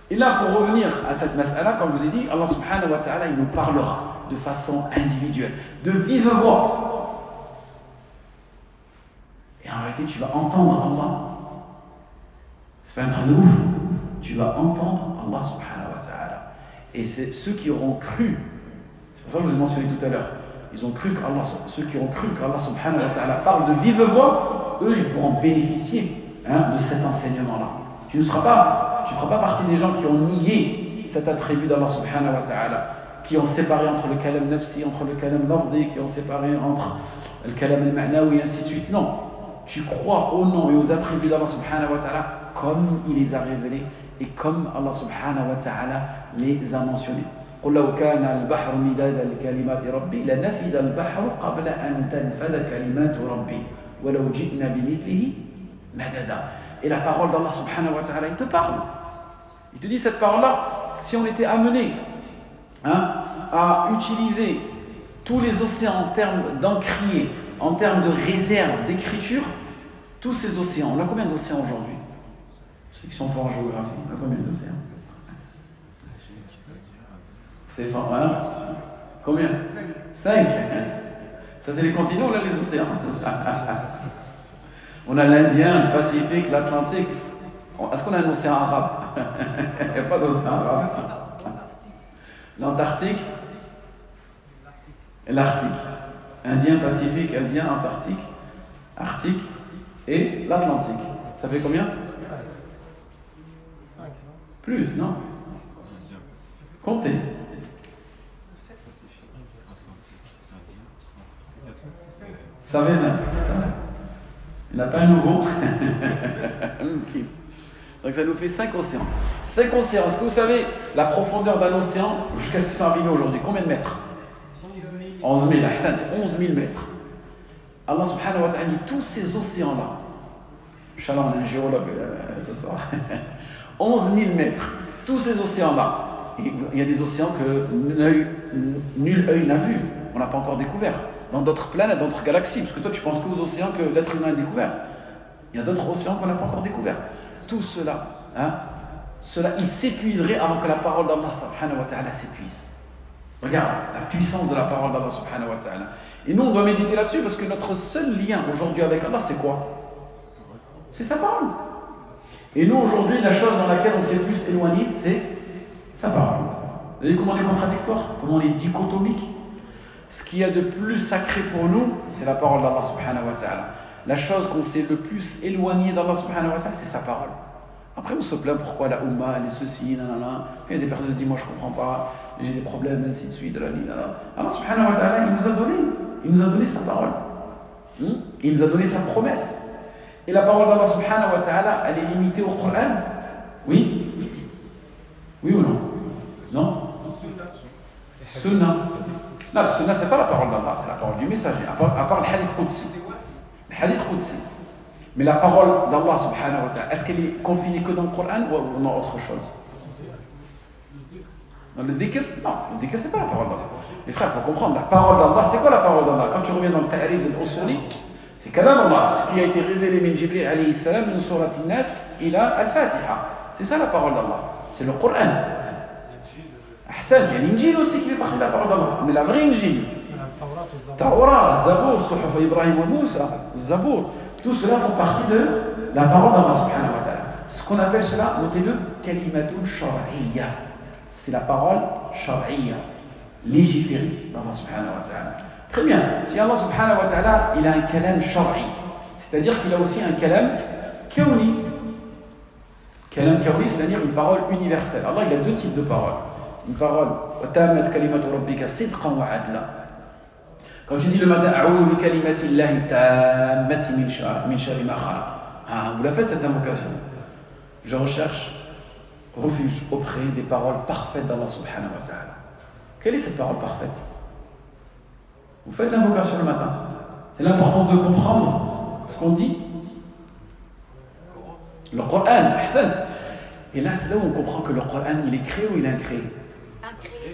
A: Et là, pour revenir à cette mas'ala, comme je vous ai dit, Allah subhanahu wa ta'ala, il nous parlera de façon individuelle, de vive voix. Et en réalité, tu vas entendre Allah. C'est pas un truc de ouf. Tu vas entendre Allah subhanahu wa ta'ala. Et c'est ceux qui auront cru. C'est pour ça que je vous ai mentionné tout à l'heure. ils ont cru qu'Allah, ceux qui ont cru qu'Allah subhanahu wa ta'ala parle de vive voix, eux, ils pourront bénéficier de cet enseignement-là. Tu ne feras pas partie des gens qui ont nié cet attribut d'Allah subhanahu wa ta'ala, qui ont séparé entre le kalam nafsi, entre le kalam lafzi, qui ont séparé entre le kalam al-ma'nawi, et ainsi de suite. Non, tu crois au nom et aux attributs d'Allah subhanahu wa ta'ala comme il les a révélés et comme Allah subhanahu wa ta'ala les a mentionnés. قل لو كان البحر مدادا لكلمات ربي لنفد البحر قبل أن تنفد كلمات ربي ولو جئنا بمثله مددا. Et la parole d'Allah subhanahu wa ta'ala, il te parle. Il te dit cette parole-là, si on était amené à utiliser tous les océans en termes d'encriers, en termes de réserve, d'écriture, tous ces océans, on a combien d'océans aujourd'hui? Ceux qui sont forts en géographie, on a combien d'océans? C'est fort, hein? Combien? 5. Ça c'est les continents ou là les océans? On a l'Indien, le Pacifique, l'Atlantique. Est-ce qu'on a un océan arabe? Il n'y a pas d'océan arabe. L'Antarctique et l'Arctique. Indien, Pacifique, Indien, Antarctique, Arctique et l'Atlantique. Ça fait combien? Plus, non? Comptez. Ça fait 5. Il n'y en a pas un nouveau. Donc ça nous fait 5 océans. 5 océans. Est-ce que vous savez la profondeur d'un océan jusqu'à ce qu'ils sont arrivés aujourd'hui? Combien de mètres? 11 000. 11 000 mètres. Allah subhanahu wa ta'ala dit tous ces océans-là. Inch'Allah, on a un géologue ce soir. 11 000 mètres. Tous ces océans-là. Il y a des océans que nul œil n'a vu. On n'a pas encore découvert. Dans d'autres planètes, d'autres galaxies. Parce que toi, tu penses qu'aux océans que l'être humain a découvert. Il y a d'autres océans qu'on n'a pas encore découvert. Tout cela, il s'épuiserait avant que la parole d'Allah subhanahu wa ta'ala s'épuise. Regarde la puissance de la parole d'Allah subhanahu wa ta'ala. Et nous, on doit méditer là-dessus parce que notre seul lien aujourd'hui avec Allah, c'est quoi? C'est sa parole. Et nous, aujourd'hui, la chose dans laquelle on s'est plus éloigné, c'est sa parole. Vous voyez comment on est contradictoire? Comment on est dichotomique? Ce qu'il y a de plus sacré pour nous, c'est la parole d'Allah subhanahu wa ta'ala. La chose qu'on s'est le plus éloigné d'Allah subhanahu wa ta'ala, c'est sa parole. Après, on se plaint pourquoi la Ummah, elle est ceci, nanana. Il y a des personnes qui disent, moi je comprends pas, j'ai des problèmes, ainsi de suite, nanana. Allah subhanahu wa ta'ala, il nous a donné sa parole. Il nous a donné sa promesse. Et la parole d'Allah subhanahu wa ta'ala, elle est limitée au Coran? Oui? Oui ou non? Non? Sunnah. Non, le sunnah, c'est pas la parole d'Allah, c'est la parole du messager, à part le hadith Qudsi. Le hadith Qudsi. Mais la parole d'Allah subhanahu wa ta'ala, est-ce qu'elle est confinée que dans le Coran ou dans autre chose? Dans le dhikr? Non, le dhikr, c'est pas la parole d'Allah. Les frères, il faut comprendre, la parole d'Allah, c'est quoi la parole d'Allah? Quand tu reviens dans le ta'rif de l'Usuli, c'est kalam Allah, ce qui a été révélé min Jibril alayhi salam, min surat al-Nas ila al-Fatiha. C'est ça la parole d'Allah, c'est le Coran. Ahsan, il y a l'Injil aussi qui fait partie de la parole d'Allah. Mais la vraie Injil, Tawrat, Zabour, Suhuf Ibrahim wa Moussa, Zabour, tout cela font partie de la parole d'Allah subhanahu wa ta'ala. Ce qu'on appelle cela, notez-le, kalimatun shar'iyya. C'est la parole shar'iyya, légiférée d'Allah subhanahu wa ta'ala. Très bien, si Allah subhanahu wa ta'ala, il a un kalam shar'i, c'est-à-dire qu'il a aussi un kalam kawni. Kalam kawni, c'est-à-dire une parole universelle. Allah, il a deux types de paroles. Une parole, quand tu dis le matin, vous la faites cette invocation. Je recherche refuge auprès des paroles parfaites d'Allah subhanahu wa ta'ala. Quelle est cette parole parfaite? Vous faites l'invocation le matin. C'est l'importance de comprendre ce qu'on dit. Le Coran, ahsant. Et là, c'est là où on comprend que le Coran, il est créé ou il est incréé?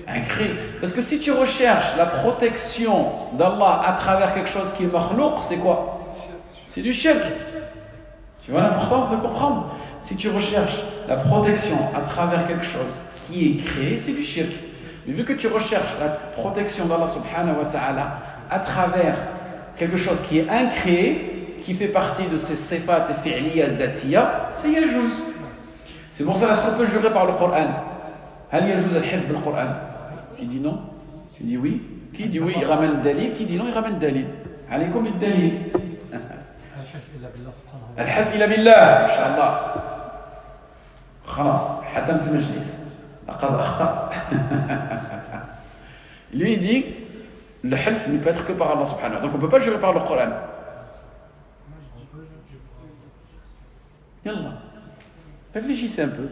A: Incréé. Parce que si tu recherches la protection d'Allah à travers quelque chose qui est makhlouq, c'est quoi? C'est du shirk. Tu vois l'importance de comprendre? Si tu recherches la protection à travers quelque chose qui est créé, c'est du shirk. Mais vu que tu recherches la protection d'Allah subhanahu wa ta'ala à travers quelque chose qui est incréé, qui fait partie de ces sifat et fi'liya datiya, c'est yajouz. C'est pour ça qu'on peut jurer par le Coran. Hal yajouz al-hifz bil Coran? Tu dis non? Tu dis oui? Qui dit oui, il ramène dalil, qui dit non, il ramène dalil. Alaykoum dalil. الحلف إلا بالله إن شاء الله خلاص حتمت المجلس لقد أخطأت. Lui il dit le half ne peut être que par Allah subhanahu wa ta'ala. Donc on ne peut pas jurer par le Coran. Yallah. Réfléchissez un peu.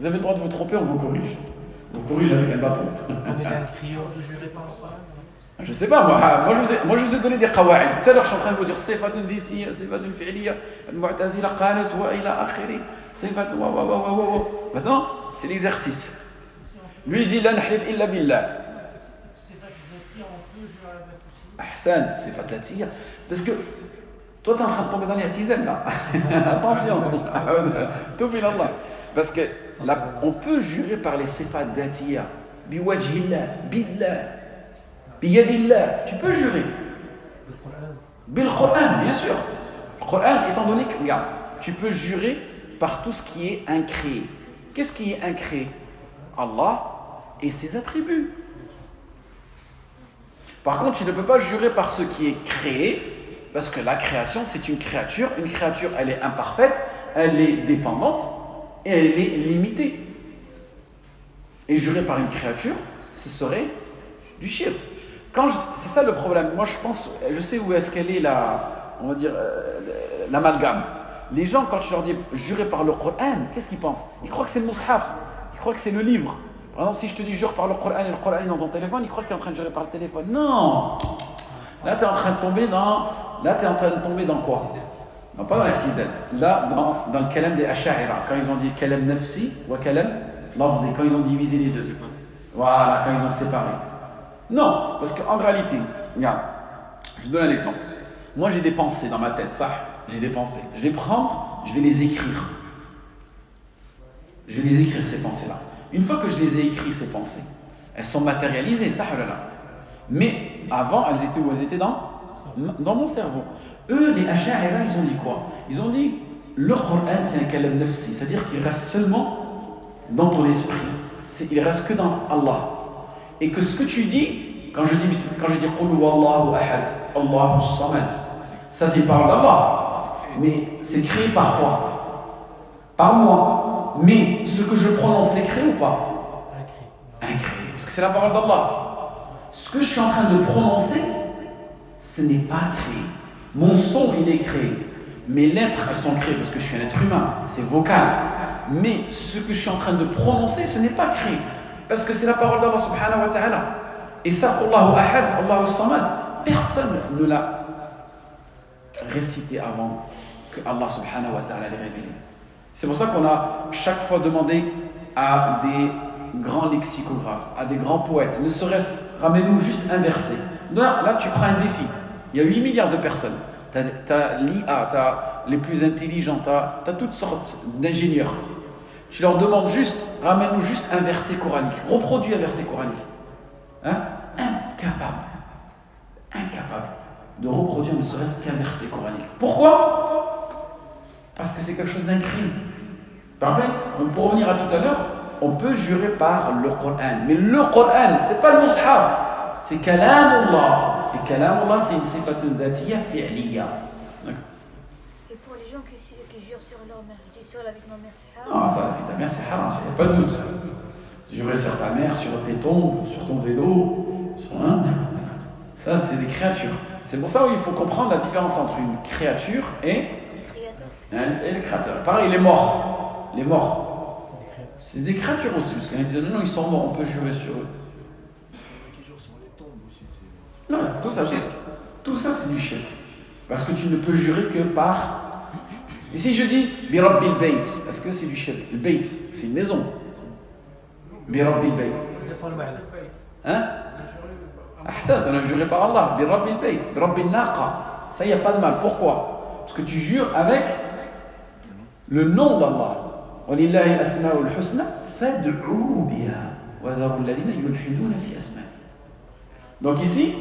A: Vous avez le droit de vous tromper, on vous corrige. On vous corrige avec un bâton. Je sais pas, moi je vous ai donné des qawa'id. Tout à l'heure je suis en train de vous dire sifatun dhitiyya, sifatun fi'liyya, al-mu'tazila qalat wa ila akhiri, sifatun wa. Maintenant, c'est l'exercice. Lui il dit la nahlif illa billah. Ahsan, sifat dhitiyya. Parce que toi tu es en train de tomber dans l'irtizal là. Attention. Tout bin Allah. Parce que là, on peut jurer par les sifat dhitiyya. Biwajhillah, billah. Biyadillah, tu peux jurer. Bil Coran, bien sûr. Le Coran, étant donné que, regarde, tu peux jurer par tout ce qui est incréé. Qu'est-ce qui est incréé? Allah et ses attributs. Par contre, tu ne peux pas jurer par ce qui est créé, parce que la création, c'est une créature. Une créature, elle est imparfaite, elle est dépendante et elle est limitée. Et jurer par une créature, ce serait du shirk. C'est ça le problème. Moi, je sais où est-ce qu'elle est on va dire, l'amalgame. Les gens, quand je leur dis jurer par le Coran, qu'est-ce qu'ils pensent? Ils croient que c'est le mushaf, ils croient que c'est le livre. Par exemple, si je te dis jure par le Coran et le Coran est dans ton téléphone, ils croient que tu es en train de jurer par le téléphone. Non! Là, tu es en train de tomber dans quoi? Non, pas dans l'irtizal. Là, dans le kalam des Asha'ira, quand ils ont dit kalam nafsi ou kalam lafzi, quand ils ont divisé les deux. Voilà, quand ils ont séparé. Non, parce qu'en réalité, regarde, je vous donne un exemple. Moi, j'ai des pensées dans ma tête, ça. J'ai des pensées. Je vais prendre, je vais les écrire. Je vais les écrire, ces pensées-là. Une fois que je les ai écrites, ces pensées, elles sont matérialisées, ça, là. Mais avant, elles étaient où? Elles étaient dans mon cerveau. Eux, les Asha'ira, ils ont dit quoi? Ils ont dit, le Coran, c'est un kalam nafsi, c'est-à-dire qu'il reste seulement dans ton esprit. Il reste que dans Allah. Et que ce que tu dis, quand je dis Qul huwallahu ahad, Allahu samad, ça c'est parole d'Allah. Mais c'est créé par quoi? Par moi. Mais ce que je prononce, c'est créé ou pas? Incréé. Parce que c'est la parole d'Allah. Ce que je suis en train de prononcer, ce n'est pas créé. Mon son, il est créé. Mes lettres, elles sont créées parce que je suis un être humain. C'est vocal. Mais ce que je suis en train de prononcer, ce n'est pas créé. Parce que c'est la parole d'Allah subhanahu wa ta'ala. Et ça, Allahu ahad, Allahu samad, personne ne l'a récité avant que Allah subhanahu wa ta'ala l'ait révélé. C'est pour ça qu'on a chaque fois demandé à des grands lexicographes, à des grands poètes, ne serait-ce, ramenez-nous juste un verset. Là, tu prends un défi. Il y a 8 milliards de personnes. Tu as l'IA, tu as les plus intelligents, tu as toutes sortes d'ingénieurs. Tu leur demandes juste, ramène-nous juste un verset coranique. Reproduis un verset coranique. Hein? Incapable de reproduire ne serait-ce qu'un verset coranique. Pourquoi? Parce que c'est quelque chose d'incréé. Parfait? Donc pour revenir à tout à l'heure, on peut jurer par le Coran. Mais le Coran, c'est pas le mushaf. C'est kalamullah. Et kalamullah, c'est une sifatun dhatiyya fi'liyya.
B: Et pour les gens qui jurent sur leur mère, je dis seul avec ma mère, c'est haram.
A: Non, ça, ta mère, c'est haram, il n'y a pas de doute. Jurer sur ta mère, sur tes tombes, sur ton vélo, ça, c'est des créatures. C'est pour ça qu'il faut comprendre la différence entre une créature et le créateur. Pareil, les morts. Les morts. C'est des créatures aussi, parce qu'on disait non, ils sont morts, on peut jurer sur eux. Non, tout ça, c'est du shirk. Parce que tu ne peux jurer que par. Et si je dis Bi Rabbil Bayt, est-ce que c'est du shirk? Le Bayt, c'est une maison. Bi Rabbil Bayt. Hein? Ahsan, on a juré par Allah. Bi Rabbil Bayt, Bi Rabbil Naqa. Ça, il n'y a pas de mal. Pourquoi? Parce que tu jures avec le nom d'Allah. Walillahi al-asma'ul husna fad'u biha wa dharu alladhina yulhiduna fi asma'i. Donc ici,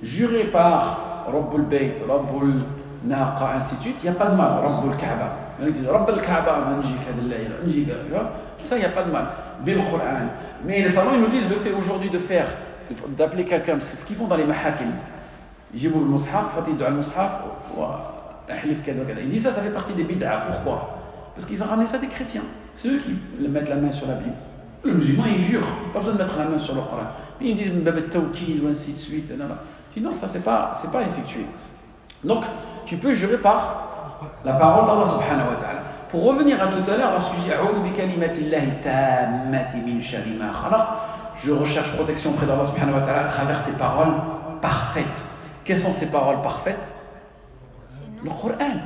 A: jurer par Rabbul Bayt, Rabbul Naqa, ainsi de suite, il n'y a pas de mal. Rabbul Kaaba. Il y en a qui disent Rabbul Kaaba, ça, il n'y a pas de mal. Bil Qur'an. Mais les savants, ils nous disent le fait aujourd'hui de faire d'appeler quelqu'un, c'est ce qu'ils font dans les mahakim. Ils disent le mushaf, ils disent le mushaf, ils disent ça fait partie des bid'a. Pourquoi? Parce qu'ils ont ramené ça des chrétiens. C'est eux qui mettent la main sur la Bible. Le musulman, il jure, pas besoin de mettre la main sur le Coran. Ils disent tawkil ou ainsi de suite. Je dis non, ça c'est pas effectué. Donc, tu peux jurer par la parole d'Allah subhanahu wa ta'ala. Pour revenir à tout à l'heure, lorsque je dis A'udhu bi kalimatillahi tammati min sharri ma khalaq, je recherche protection auprès d'Allah subhanahu wa ta'ala à travers ses paroles parfaites. Quelles sont ces paroles parfaites? Le Coran.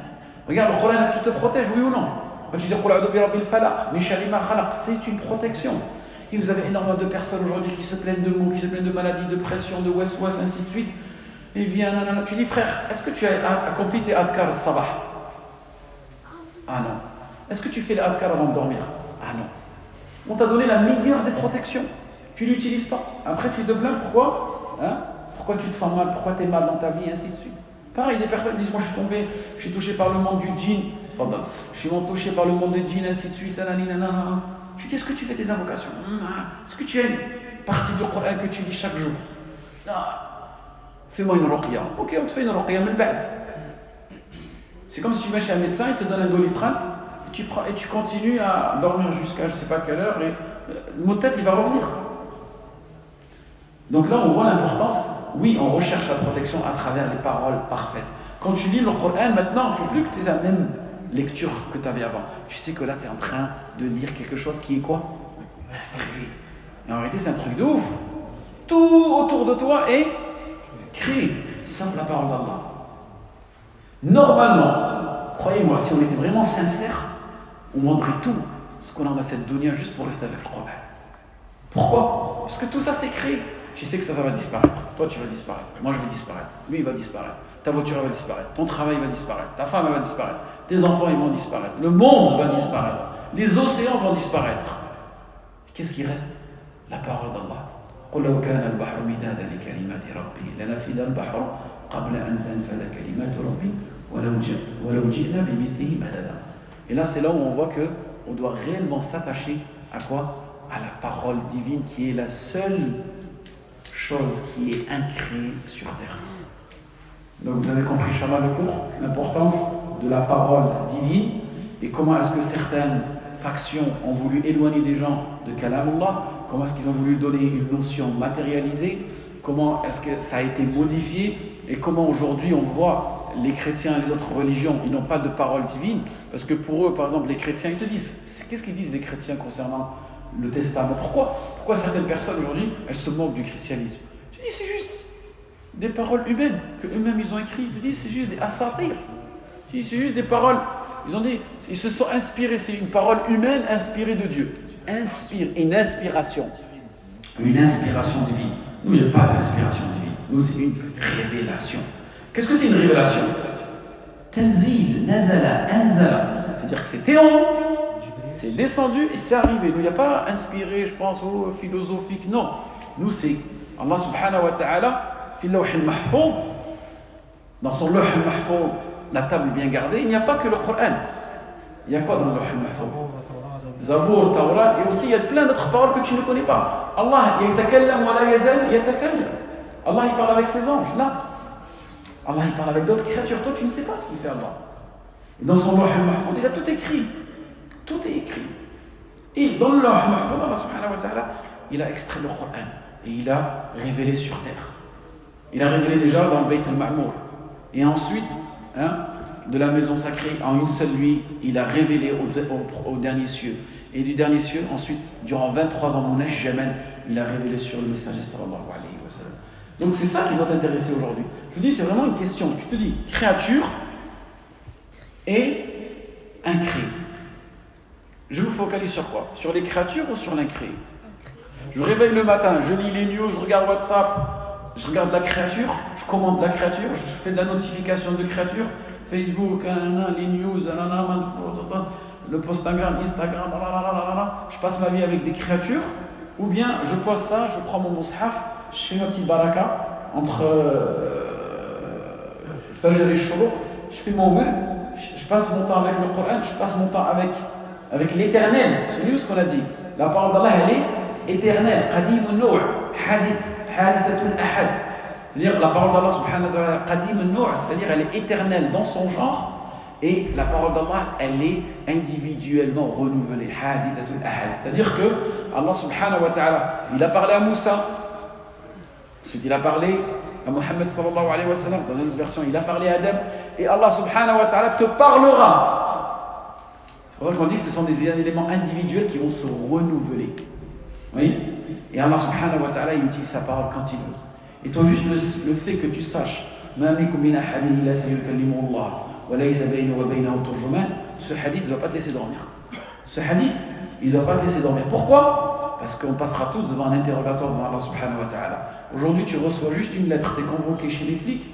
A: Regarde, le Coran, est-ce qu'il te protège, oui ou non? Quand tu dis Qul a'udhu bi rabbil falaq, min sharri ma khalaq, c'est une protection. Et vous avez énormément de personnes aujourd'hui qui se plaignent de maux, qui se plaignent de maladies, de pression, de waswas, ainsi de suite. Et bien, nanana. Tu dis, frère, est-ce que tu as accompli tes adkar al-sabah? Ah non. Est-ce que tu fais les adkar avant de dormir? Ah non. On t'a donné la meilleure des protections. Tu ne l'utilises pas. Après, tu te plains, pourquoi? Pourquoi tu te sens mal? Pourquoi tu es mal dans ta vie? Ainsi de suite. Pareil, des personnes disent, moi je suis touché par le monde du djinn. Je suis touché par le monde du djinn, ainsi de suite. Tu dis, est-ce que tu fais tes invocations? Est-ce que tu as une partie du Coran que tu lis chaque jour? Non. Fais-moi une ruqya. Ok, on te fait une ruqya, mais ba'd. C'est comme si tu vas chez un médecin, il te donne un doliprane, et tu continues à dormir jusqu'à je ne sais pas quelle heure, et le mot de tête, il va revenir. Donc là, on voit l'importance. Oui, on recherche la protection à travers les paroles parfaites. Quand tu lis le Coran, maintenant, il ne faut plus que tu aies la même lecture que tu avais avant. Tu sais que là, tu es en train de lire quelque chose qui est quoi? Et en réalité, c'est un truc de ouf. Tout autour de toi est créé, sauf la parole d'Allah. Normalement, croyez-moi, si on était vraiment sincère, on vendrait tout ce qu'on a dans cette dunya juste pour rester avec le Coran. Pourquoi? Parce que tout ça c'est créé. Tu sais que ça va disparaître. Toi tu vas disparaître. Moi je vais disparaître. Lui il va disparaître. Ta voiture elle va disparaître. Ton travail va disparaître. Ta femme elle va disparaître. Tes enfants ils vont disparaître. Le monde va disparaître. Les océans vont disparaître. Qu'est-ce qui reste? La parole d'Allah. قل لو كان البحر مدادا لكلمات ربي لنفد البحر قبل أن تنفد كلمات ربي ولو جئنا بمثله مددا. Et là c'est là où on voit que on doit réellement s'attacher à quoi? À la parole divine qui est la seule chose qui est incréée sur terre. Donc vous avez compris, Inch'Allah, le cours, l'importance de la parole divine et comment est-ce que certaines factions ont voulu éloigner des gens de Kalamullah, comment est-ce qu'ils ont voulu donner une notion matérialisée, comment est-ce que ça a été modifié et comment aujourd'hui on voit les chrétiens et les autres religions, ils n'ont pas de parole divine parce que pour eux, par exemple, les chrétiens, ils te disent, qu'est-ce qu'ils disent les chrétiens concernant le testament? Pourquoi certaines personnes aujourd'hui, elles se moquent du christianisme? Tu dis, c'est juste des paroles humaines que eux-mêmes ils ont écrites. Tu dis, c'est juste des asatir. Tu dis, c'est juste des paroles. Ils ont dit, ils se sont inspirés. C'est une parole humaine inspirée de Dieu. Une inspiration. Une inspiration divine. Nous, il n'y a pas d'inspiration divine. Nous, c'est une révélation. Qu'est-ce que c'est une révélation? Tanzil, nazala, anzala. C'est-à-dire que c'était en haut, c'est descendu et c'est arrivé. Nous, il n'y a pas inspiré, je pense, philosophique. Non. Nous, c'est Allah subhanahu wa ta'ala, fil lawh al-mahfouz, dans son lawh al-mahfouz, la table bien gardée, il n'y a pas que le Coran. Il y a quoi dans le lawh al-mahfouz? Zabour, Tawrat, et aussi il y a plein d'autres paroles que tu ne connais pas. Allah, yatakallam wa la yazal yatakallam. Allah, il parle avec ses anges, là. Allah, il parle avec d'autres créatures. Toi, tu ne sais pas ce qu'il fait, Allah. Et dans son lawh al-mahfouz, il a tout écrit. Tout est écrit. Et dans le lawh al-mahfouz, Allah subhanahu wa ta'ala, il a extrait le Coran. Et il a révélé sur terre. Il a révélé déjà dans le Bayt al-Ma'mour. Et ensuite, de la maison sacrée, en une seule nuit, il a révélé au dernier cieux. Et du dernier cieux, ensuite, durant 23 ans, Munash Jaman, il a révélé sur le messager sallallahu alayhi wa sallam. Donc c'est ça qui doit t'intéresser aujourd'hui. Je vous dis, c'est vraiment une question. Tu te dis, créature et incréé. Je me focalise sur quoi? Sur les créatures ou sur l'incréé? Je me réveille le matin, je lis les news, je regarde WhatsApp, je regarde la créature, je commente la créature, je fais de la notification de créature, Facebook, les news, le Instagram, je passe ma vie avec des créatures, ou bien je pose ça, je prends mon mushaf, je fais ma petite baraka entre Fajr et Shuruq, je fais mon wird, je passe mon temps avec le Coran, je passe mon temps avec l'éternel. C'est nous ce qu'on a dit. La parole d'Allah, elle est éternelle. Qadim al-Naw', hadith. hadithatul ahad. C'est-à-dire la parole d'Allah subhanahu wa ta'ala qadim al-nu', c'est-à-dire elle est éternelle dans son genre, et la parole d'Allah elle est individuellement renouvelée. Hadithatul ahad. C'est-à-dire que Allah subhanahu wa ta'ala, il a parlé à Moussa, ensuite il a parlé à Muhammad sallallahu alayhi wa sallam, dans une autre version il a parlé à Adam, et Allah subhanahu wa ta'ala te parlera. C'est pour ça qu'on dit que ce sont des éléments individuels qui vont se renouveler. Oui. Et Allah subhanahu wa ta'ala il utilise sa parole quand il veut. Et toi juste le fait que tu saches ce hadith ne doit pas te laisser dormir. Ce hadith il ne doit pas te laisser dormir. Pourquoi? Parce qu'on passera tous devant un interrogatoire devant Allah subhanahu wa ta'ala. Aujourd'hui tu reçois juste une lettre, tu es convoqué chez les flics,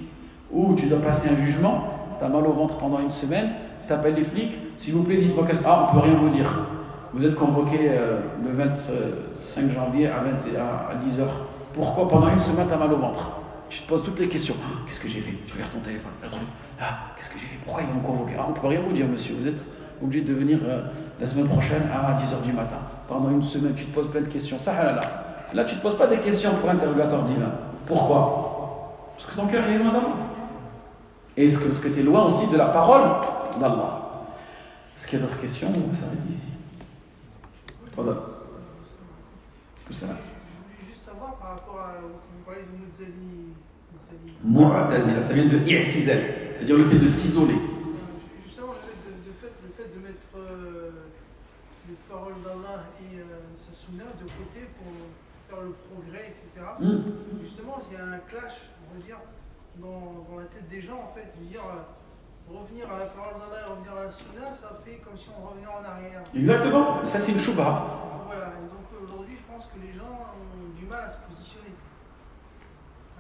A: ou tu dois passer un jugement, tu as mal au ventre pendant une semaine, tu appelles les flics, s'il vous plaît dites-moi qu'est-ce que... Ah, on ne peut rien vous dire. Vous êtes convoqué le 25 janvier à 10h. Pourquoi pendant une semaine tu as mal au ventre? Tu te poses toutes les questions. Ah, qu'est-ce que j'ai fait? Tu regardes ton téléphone. Ah, qu'est-ce que j'ai fait? Pourquoi ils vont me convoquer? Ah, on ne peut rien vous dire, monsieur. Vous êtes obligé de venir la semaine prochaine à 10h du matin. Pendant une semaine, tu te poses plein de questions. Ça, là, tu ne te poses pas des questions pour l'interrogatoire divin. Pourquoi? Parce que ton cœur il est loin d'Allah. Et est-ce que tu es loin aussi de la parole d'Allah? Est-ce qu'il y a d'autres questions? On va s'arrêter ici. Voilà. Tout ça.
D: Par rapport à vous parlez de Mu'tazili.
A: Mu'tazila, ça vient de i'tizal, c'est-à-dire le fait de s'isoler.
D: Justement, le fait de mettre les paroles d'Allah et sa sunna de côté pour faire le progrès, etc. Justement, il y a un clash, on va dire, dans la tête des gens, en fait, de dire revenir à la parole d'Allah et revenir à la sunna, ça fait comme si on revenait en arrière.
A: Exactement, ça c'est une shubha.
D: Voilà, et donc aujourd'hui, je pense que les gens ont du mal à se positionner,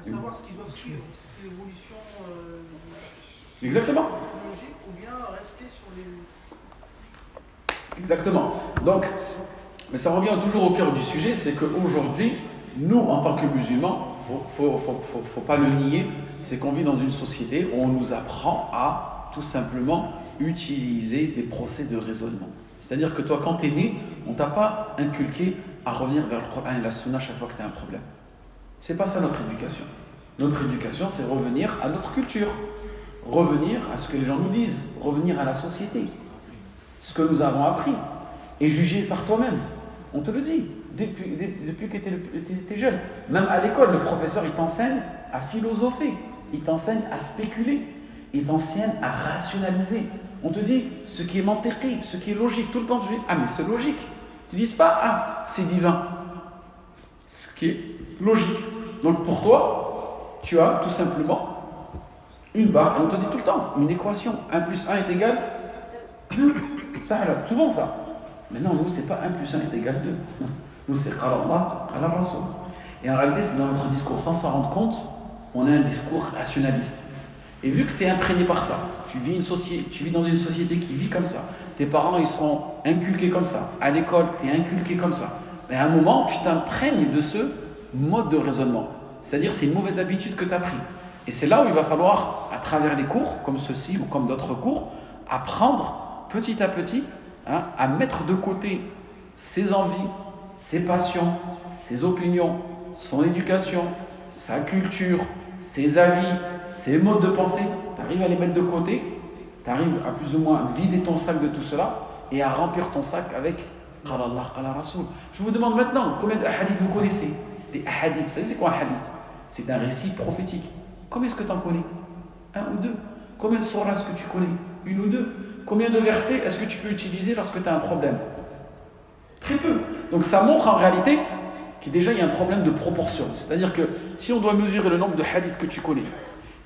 D: à savoir ce qu'ils doivent suivre, si c'est l'évolution
A: Exactement.
D: technologique ou bien rester sur les...
A: Exactement. Donc, mais ça revient toujours au cœur du sujet, c'est qu'aujourd'hui, nous, en tant que musulmans, faut pas le nier, c'est qu'on vit dans une société où on nous apprend à tout simplement utiliser des procès de raisonnement. C'est-à-dire que toi, quand tu es né, on ne t'a pas inculqué à revenir vers le Coran et la Sunna chaque fois que tu as un problème. C'est pas ça notre éducation. Notre éducation, c'est revenir à notre culture, revenir à ce que les gens nous disent, revenir à la société, ce que nous avons appris, et juger par toi-même. On te le dit, depuis que tu étais jeune. Même à l'école, le professeur, il t'enseigne à philosopher, il t'enseigne à spéculer, il t'enseigne à rationaliser. On te dit ce qui est mantiqi, ce qui est logique. Tout le temps, tu dis, ah mais c'est logique. Tu ne dis pas, ah c'est divin. Ce qui est logique. Donc pour toi, tu as tout simplement une barre, et on te dit tout le temps, une équation. 1 plus 1 est égal. Ça, souvent ça. Mais non, nous, c'est pas 1 plus 1 est égal 2. Nous, c'est qala Allah, qala Rasul. Et en réalité, c'est dans notre discours, sans s'en rendre compte, on a un discours rationaliste. Et vu que tu es imprégné par ça, tu vis dans une société qui vit comme ça, tes parents ils sont inculqués comme ça, à l'école tu es inculqué comme ça, mais à un moment tu t'imprègnes de ce mode de raisonnement, c'est-à-dire c'est une mauvaise habitude que tu as pris. Et c'est là où il va falloir, à travers les cours comme ceci ou comme d'autres cours, apprendre petit à petit à mettre de côté ses envies, ses passions, ses opinions, son éducation, sa culture, ses avis, ses modes de pensée, tu arrives à les mettre de côté, tu arrives à plus ou moins vider ton sac de tout cela et à remplir ton sac avec Qala Allah, Qala Rasul. Je vous demande maintenant, combien de hadiths vous connaissez? Des hadiths, vous savez c'est quoi un hadith? C'est un récit prophétique. Combien est-ce que tu en connais? 1 ou 2? Combien de surahs est-ce que tu connais? 1 ou 2? Combien de versets est-ce que tu peux utiliser lorsque tu as un problème? Très peu. Donc ça montre en réalité qu'il déjà il y a un problème de proportion. C'est-à-dire que si on doit mesurer le nombre de hadiths que tu connais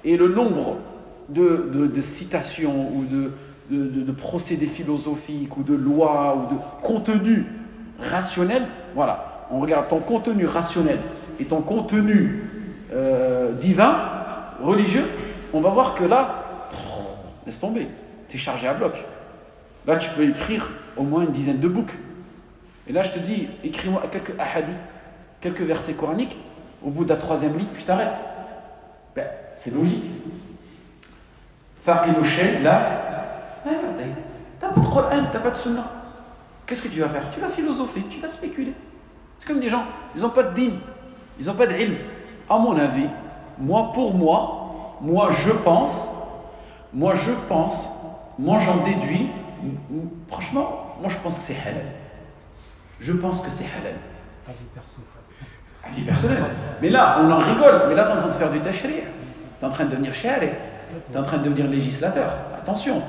A: et le nombre de citations ou de procédés philosophiques ou de lois ou de contenus rationnels, voilà, on regarde ton contenu rationnel et ton contenu divin, religieux, on va voir que là, laisse tomber, tu es chargé à bloc. Là, tu peux écrire au moins une dizaine de books. Et là, je te dis, écris-moi quelques hadiths, quelques versets coraniques, au bout de la 3e ligne, puis t'arrêtes. Ben, c'est logique. Faqih al-shay, là, t'as pas de Coran, t'as pas de Sunna. Qu'est-ce que tu vas faire? Tu vas philosopher, tu vas spéculer. C'est comme des gens, ils n'ont pas de din, ils n'ont pas d'ilm, à mon avis, moi je pense, moi j'en déduis, franchement, moi je pense que c'est halal. Je pense que c'est halal. Avis personnel. Mais là, on en rigole, mais là, tu es en train de faire du tashri'. Tu es en train de devenir shari'. Tu es en train de devenir législateur. Attention.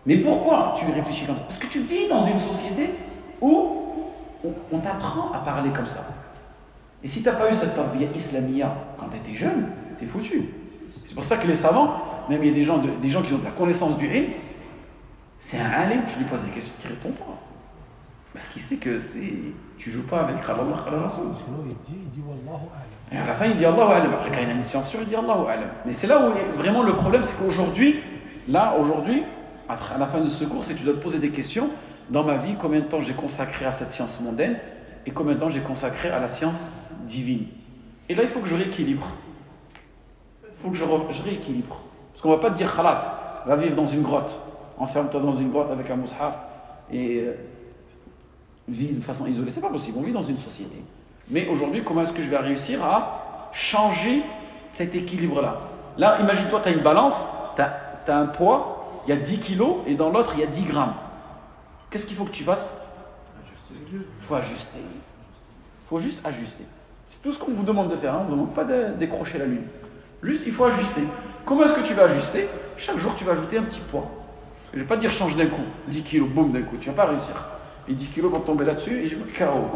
A: Mais pourquoi tu réfléchis comme ça? Parce que tu vis dans une société où on t'apprend à parler comme ça. Et si tu n'as pas eu cette tarbiya islamia quand tu étais jeune, tu es foutu. C'est pour ça que les savants, même il y a des gens qui ont de la connaissance du ilm, c'est un alim, tu lui poses des questions, il ne répond pas. Parce qu'il sait que tu ne joues pas avec Allah, Allah Rasoul.
C: Sinon, il dit Wallahu a'lam.
A: Et à la fin, il dit Allahu a'lam. Après, quand il a une science sûre, il dit Allahu a'lam. Mais c'est là où vraiment le problème, c'est qu'aujourd'hui, à la fin de ce cours, c'est que tu dois te poser des questions. Dans ma vie, combien de temps j'ai consacré à cette science mondaine et combien de temps j'ai consacré à la science divine. Et là, il faut que je rééquilibre. Il faut que je rééquilibre. Parce qu'on ne va pas te dire khalas, va vivre dans une grotte. Enferme-toi dans une grotte avec un mushaf et vis de façon isolée. C'est pas possible, on vit dans une société. Mais aujourd'hui, comment est-ce que je vais réussir à changer cet équilibre-là? Là, imagine-toi, tu as une balance, tu as un poids, il y a 10 kilos et dans l'autre, il y a 10 grammes. Qu'est-ce qu'il faut que tu fasses? Il faut ajuster. Il faut juste ajuster. C'est tout ce qu'on vous demande de faire. On ne vous demande pas de décrocher la lune. Juste, il faut ajuster. Comment est-ce que tu vas ajuster? Chaque jour, tu vas ajouter un petit poids. Je ne vais pas te dire change d'un coup. 10 kilos, boum, d'un coup. Tu ne vas pas réussir. Et 10 kilos vont tomber là-dessus et je me KO.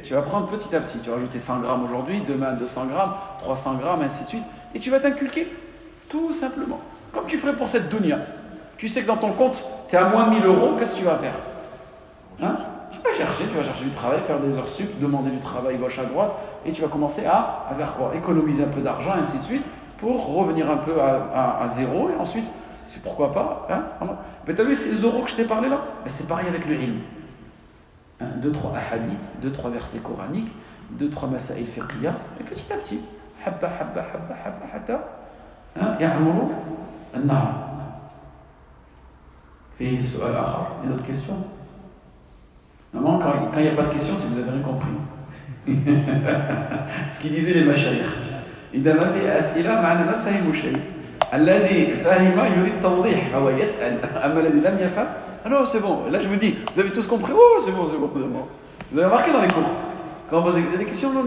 A: Tu vas prendre petit à petit. Tu vas ajouter 100 grammes aujourd'hui, demain 200 grammes, 300 grammes, ainsi de suite. Et tu vas t'inculquer. Tout simplement. Comme tu ferais pour cette dunya. Tu sais que dans ton compte, tu es à moins de 1000 euros, qu'est-ce que tu vas faire? Tu vas chercher du travail, faire des heures sup, demander du travail gauche à droite, et tu vas commencer à faire quoi? Économiser un peu d'argent, ainsi de suite, pour revenir un peu à zéro, et ensuite, c'est pourquoi pas, mais tu as vu ces euros que je t'ai parlé là? Mais c'est pareil avec le ilm. 2-3 hadiths, 2-3 versets coraniques, 2-3 masaïl fiqhiyya, et petit à petit, habba, ya'muru an-nahar. Fait su'al akhar, il y a d'autres questions? Normalement, quand il n'y a pas de questions, c'est que vous n'avez rien compris. Ce qu'ils disaient les mashayikh. إذا ما في أسئلة معناه ما فهموا شيء. الذي فهم يريد توضيح فهو يسأل. أما الذي لم يفهم, non, c'est bon. Là, je vous dis, vous avez tous compris? Oh, c'est bon. Vous avez remarqué dans les cours. Quand on pose des questions, non,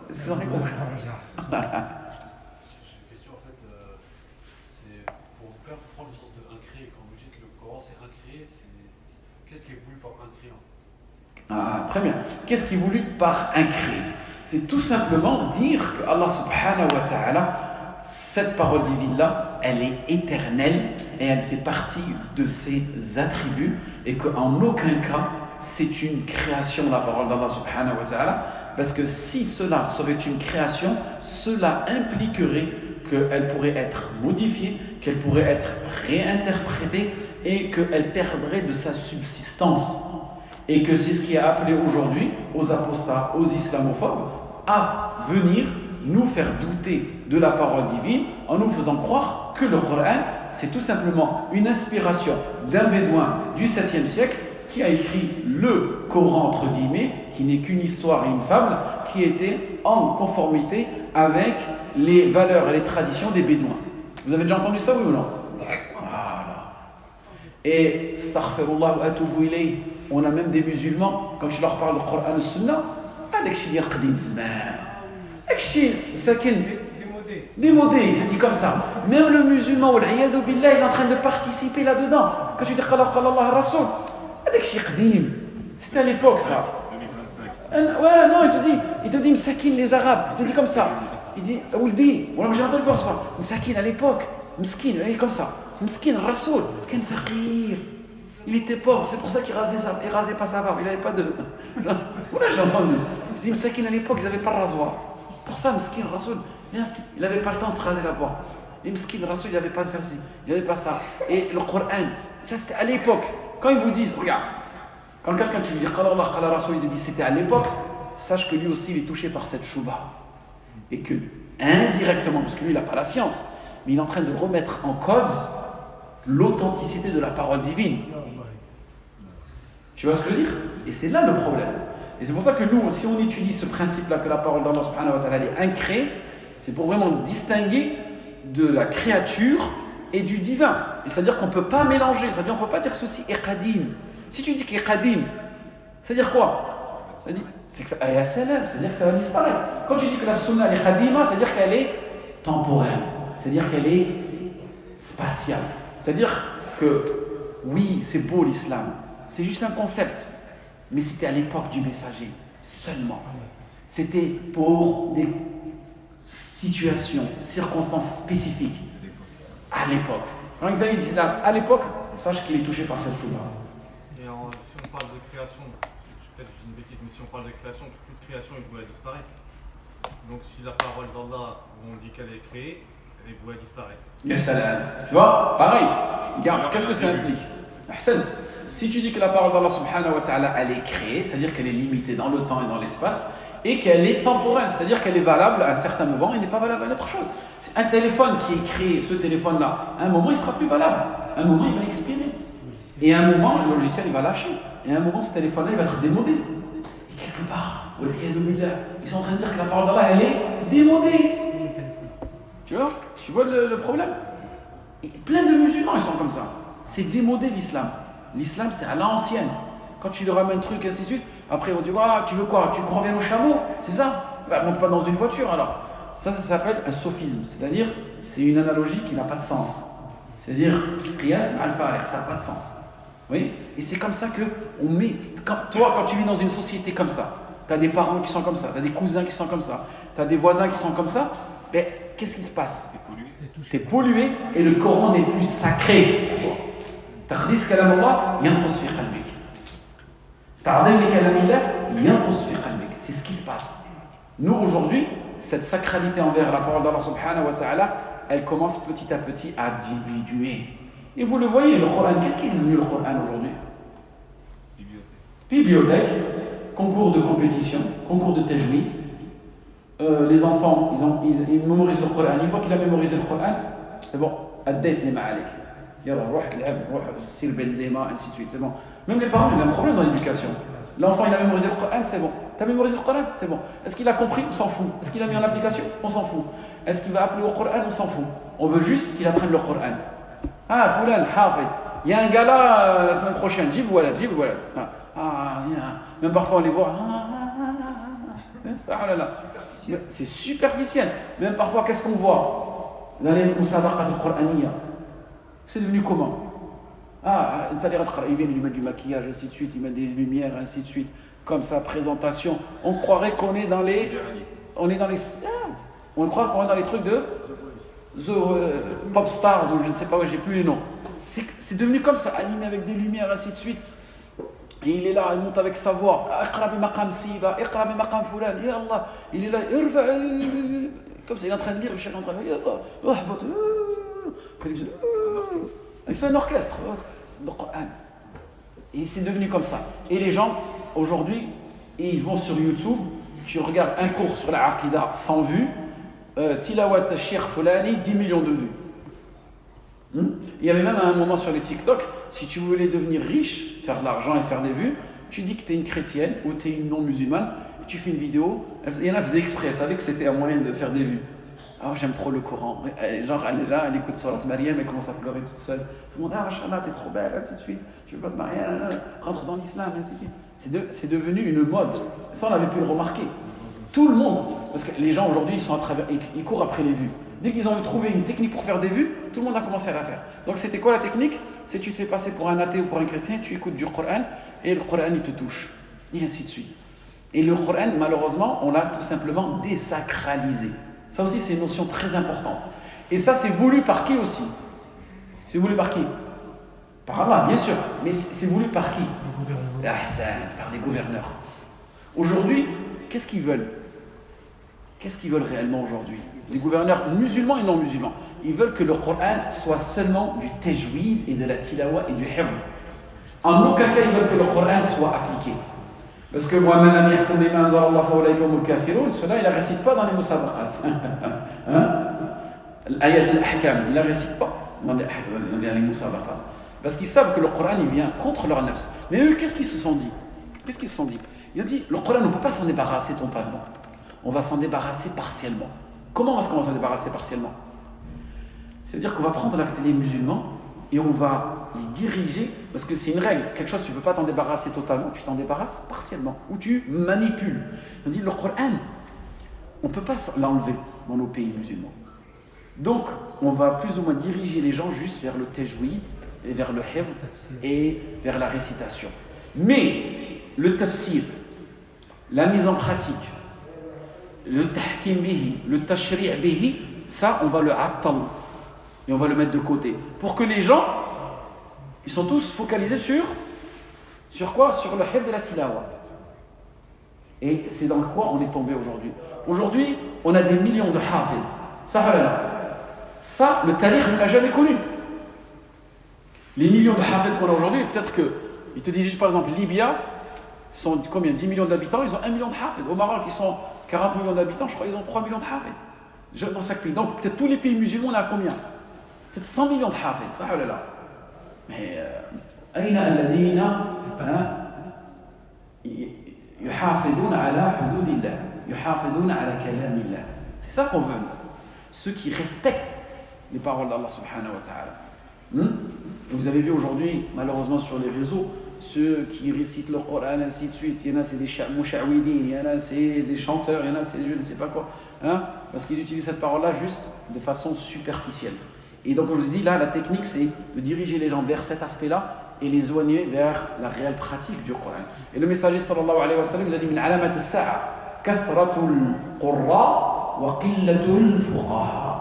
A: est-ce que vous avez rien compris?
E: J'ai une question en fait, c'est pour bien comprendre le sens de incréer. Quand vous dites le Coran c'est incréer, qu'est-ce qui est voulu par incréant?
A: Ah, très bien. Qu'est-ce qui est voulu par incréer? C'est tout simplement dire que Allah subhanahu wa ta'ala, cette parole divine-là, elle est éternelle et elle fait partie de ses attributs et qu'en aucun cas, c'est une création, la parole d'Allah subhanahu wa ta'ala, parce que si cela serait une création, cela impliquerait qu'elle pourrait être modifiée, qu'elle pourrait être réinterprétée et qu'elle perdrait de sa subsistance. Et que c'est ce qui est appelé aujourd'hui aux apostats, aux islamophobes, à venir nous faire douter de la parole divine en nous faisant croire que le Coran, c'est tout simplement une inspiration d'un bédouin du 7e siècle qui a écrit le Coran, entre guillemets, qui n'est qu'une histoire et une fable, qui était en conformité avec les valeurs et les traditions des bédouins. Vous avez déjà entendu ça, oui ou non? Voilà. Et, astaghfirullah wa atubu ilayh, on a même des musulmans, quand tu leur parles du Coran et du Sunna, هذاك الشيء ديال قديم زمان. هذاك الشيء ساكن démodé, il te dit comme ça. Même le musulman, والعياذ بالله, il est en train de participer là-dedans. Quand tu dis قال الله الرسول, هذاك الشيء قديم. C'était à l'époque ça. 2025. Ouais, non, il te dit Msakin les Arabes. Il te dit comme ça. Il dit Ouldi, voilà, j'ai entendu voir ça. Msakin à l'époque, Mskin, il est comme ça. Mskin, Rasoul, Ken Fakir. Il était pauvre, c'est pour ça qu'il rasait pas sa barbe, il n'avait pas de... Voilà, j'ai entendu. Il dit Msakin à l'époque, ils n'avaient pas de rasoir. Pour ça, Mskin, Rasoul, il n'avait pas le temps de se raser la barbe. Et Mskin, Rasoul, il n'avait pas de faire ci, il n'avait pas ça. Et le Coran, ça c'était à l'époque. Quand ils vous disent, regarde, quand quelqu'un tu lui dis Qala Allah, Qala Rasoul, il te dit c'était à l'époque, sache que lui aussi il est touché par cette chouba. Et que, indirectement, parce que lui il n'a pas la science, mais il est en train de remettre en cause l'authenticité de la parole divine. Tu vois ce que je veux dire? Et c'est là le problème. Et c'est pour ça que nous, si on étudie ce principe-là, que la parole d'Allah subhanahu wa ta'ala est incrée, c'est pour vraiment distinguer de la créature et du divin. Et c'est-à-dire qu'on ne peut pas mélanger, c'est-à-dire qu'on ne peut pas dire ceci est qadim. Si tu dis qu'il est qadim, c'est-à-dire quoi? C'est que ça, c'est-à-dire que ça va disparaître. Quand tu dis que la sunna est qadima, c'est-à-dire qu'elle est temporelle, c'est-à-dire qu'elle est spatiale. C'est-à-dire que oui, c'est beau l'islam, c'est juste un concept, mais c'était à l'époque du messager seulement. C'était pour des situations, circonstances spécifiques à l'époque. Quand il dit l'islam à l'époque, sache qu'il est touché par cette chose.
F: Et si on parle de création, peut-être une bêtise, mais si on parle de création, toute création est vouée à disparaître. Donc si la parole d'Allah, on dit qu'elle est créée, elle est vouée à disparaître.
A: Yes, tu vois, pareil, regarde, qu'est-ce que ça implique? Si tu dis que la parole d'Allah subhanahu wa ta'ala elle est créée, c'est-à-dire qu'elle est limitée dans le temps et dans l'espace, et qu'elle est temporelle, c'est-à-dire qu'elle est valable à un certain moment et n'est pas valable à une autre chose. Un téléphone qui est créé, ce téléphone-là, à un moment il sera plus valable, à un moment il va expirer, et à un moment le logiciel il va lâcher, et à un moment ce téléphone-là il va être démodé. Et quelque part, ils sont en train de dire que la parole d'Allah elle est démodée. Tu vois le problème? Et plein de musulmans ils sont comme ça. C'est démodé l'islam. L'islam c'est à l'ancienne. Quand tu leur ramènes un truc, ainsi de suite, après ils vont dire tu veux quoi? Tu crois bien au chameau? C'est ça? Bah, monte pas dans une voiture alors. Ça s'appelle un sophisme, c'est-à-dire c'est une analogie qui n'a pas de sens. C'est-à-dire qiyas al-fariq, ça n'a pas de sens. Oui? Et c'est comme ça que on met. Quand tu vis dans une société comme ça, tu as des parents qui sont comme ça, tu as des cousins qui sont comme ça, tu as des voisins qui sont comme ça, ben, qu'est-ce qui se passe? Tu es pollué et le Coran n'est plus sacré. تقديس كلام الله ينقص في قلبك. تعظيم لكلام الله ينقص في قلبك. C'est ce qui se passe. Nous aujourd'hui, cette sacralité envers la parole d'Allah subhanahu wa ta'ala, elle commence petit à petit à diminuer. Et vous le voyez, le Coran, qu'est-ce qui est devenu le Coran aujourd'hui? Bibliothèque, concours de compétition, concours de tajwid. Les enfants, ils mémorisent le Coran. Une fois qu'il a mémorisé le Coran, c'est bon, ad-dayt li ma'alik. Benzema, ainsi de suite, c'est bon. Même les parents, ils ont un problème dans l'éducation. L'enfant, il a mémorisé le Coran, c'est bon. Tu as mémorisé le Coran, c'est bon. Est-ce qu'il a compris? On s'en fout. Est-ce qu'il a mis en application? On s'en fout. Est-ce qu'il va appeler au Coran? On s'en fout. On veut juste qu'il apprenne le Coran. Ah, Foulan, Hafid. Il y a un gars là la semaine prochaine. Jib Walad. Même parfois on les voit. C'est superficiel. Même parfois, qu'est-ce qu'on voit dans les musabaqat al-Qur'aniyya? C'est devenu comment? Ils viennent lui mettre du maquillage, ainsi de suite, ils mettent des lumières, ainsi de suite, comme ça, présentation. On croirait qu'on est dans les. On croit qu'on est dans les trucs de Pop Stars, ou je ne sais pas, j'ai plus les noms. C'est devenu comme ça, animé avec des lumières, ainsi de suite. Et il est là, il monte avec sa voix. Il est là, comme ça, il est en train de lire, le chef est en train de lire. Il fait un orchestre de Coran. Et c'est devenu comme ça. Et les gens, aujourd'hui, ils vont sur YouTube, tu regardes un cours sur la Aqidah 100 vues, Tilawat Sheikh Fulani, 10 millions de vues. Il y avait même à un moment sur les TikTok, si tu voulais devenir riche, faire de l'argent et faire des vues, tu dis que tu es une chrétienne ou tu es une non-musulmane, tu fais une vidéo, il y en a qui faisaient exprès, elle savait que c'était un moyen de faire des vues. Ah, j'aime trop le Coran. Genre, elle est là, elle écoute Surat Maryam, elle commence à pleurer toute seule. Tout le monde, machallah, t'es trop belle, ainsi de suite. Tu veux pas te marier, rentre dans l'islam, ainsi de suite. C'est devenu une mode. Ça, on avait pu le remarquer. Tout le monde, parce que les gens aujourd'hui, ils courent après les vues. Dès qu'ils ont trouvé une technique pour faire des vues, tout le monde a commencé à la faire. Donc, c'était quoi la technique? C'est tu te fais passer pour un athée ou pour un chrétien, tu écoutes du Coran, et le Coran, il te touche. Et ainsi de suite. Et le Coran, malheureusement, on l'a tout simplement désacralisé. Ça aussi, c'est une notion très importante. Et ça, c'est voulu par qui aussi? C'est voulu par qui? Par Allah, bien sûr. Mais c'est voulu par qui? Par les gouverneurs. Aujourd'hui, qu'est-ce qu'ils veulent? Qu'est-ce qu'ils veulent réellement aujourd'hui? Les gouverneurs musulmans et non musulmans. Ils veulent que le Coran soit seulement du tajwid et de la tilawa et du hifz. En aucun cas, ils veulent que le Coran soit appliqué. Parce que moi, cela, il ne la récite pas dans les musabaqat. L'ayat al-ahkam, il ne la récite pas dans les musabaqat. Parce qu'ils savent que le Coran, il vient contre leur nafs. Mais eux, qu'est-ce qu'ils se sont dit? Il a dit, le Coran, on ne peut pas s'en débarrasser totalement. On va s'en débarrasser partiellement. Comment est-ce qu'on va s'en débarrasser partiellement? C'est-à-dire qu'on va prendre les musulmans et on va les diriger, parce que c'est une règle, quelque chose tu ne peux pas t'en débarrasser totalement, tu t'en débarrasses partiellement, ou tu manipules. On dit, le Coran, on ne peut pas l'enlever dans nos pays musulmans. Donc, on va plus ou moins diriger les gens juste vers le tajwid, et vers le hifd et vers la récitation. Mais le tafsir, la mise en pratique, le tahkim bihi, le tashri' bihi, ça on va le attal et on va le mettre de côté pour que les gens, ils sont tous focalisés sur quoi? Sur le hifd et la tilawa. Et c'est dans quoi on est tombé aujourd'hui. Aujourd'hui, on a des millions de hafid. Ça, le tarikh ne l'a jamais connu. Les millions de hafid qu'on a aujourd'hui, peut-être qu'ils te disent juste par exemple, Libya, ils sont combien? 10 millions d'habitants, ils ont 1 million de hafid. Au Maroc, ils sont 40 millions d'habitants, je crois qu'ils ont 3 millions de hafid. Dans chaque pays. Donc peut-être tous les pays musulmans, on a combien? Peut-être 100 millions de hafid. Ça, oh là là. Mais, أين الذين يحافظون على حدود الله يحافظون على كلام الله. C'est ça qu'on veut. Ceux qui respectent les paroles d'Allah subhanahu wa ta'ala. Vous avez vu aujourd'hui, malheureusement sur les réseaux, ceux qui récitent le Coran, ainsi de suite, il y en a c'est des mouchawidin, il y en a c'est des chanteurs, il y en a c'est des je ne sais pas quoi, parce qu'ils utilisent cette parole-là juste de façon superficielle. Et donc comme je vous ai dit, là la technique c'est de diriger les gens vers cet aspect-là et les éloigner vers la réelle pratique du Coran. Et le messager sallallahu alayhi wa sallam nous a dit min alamat as-sa'a kathratul qurra wa qillatul fuqaha.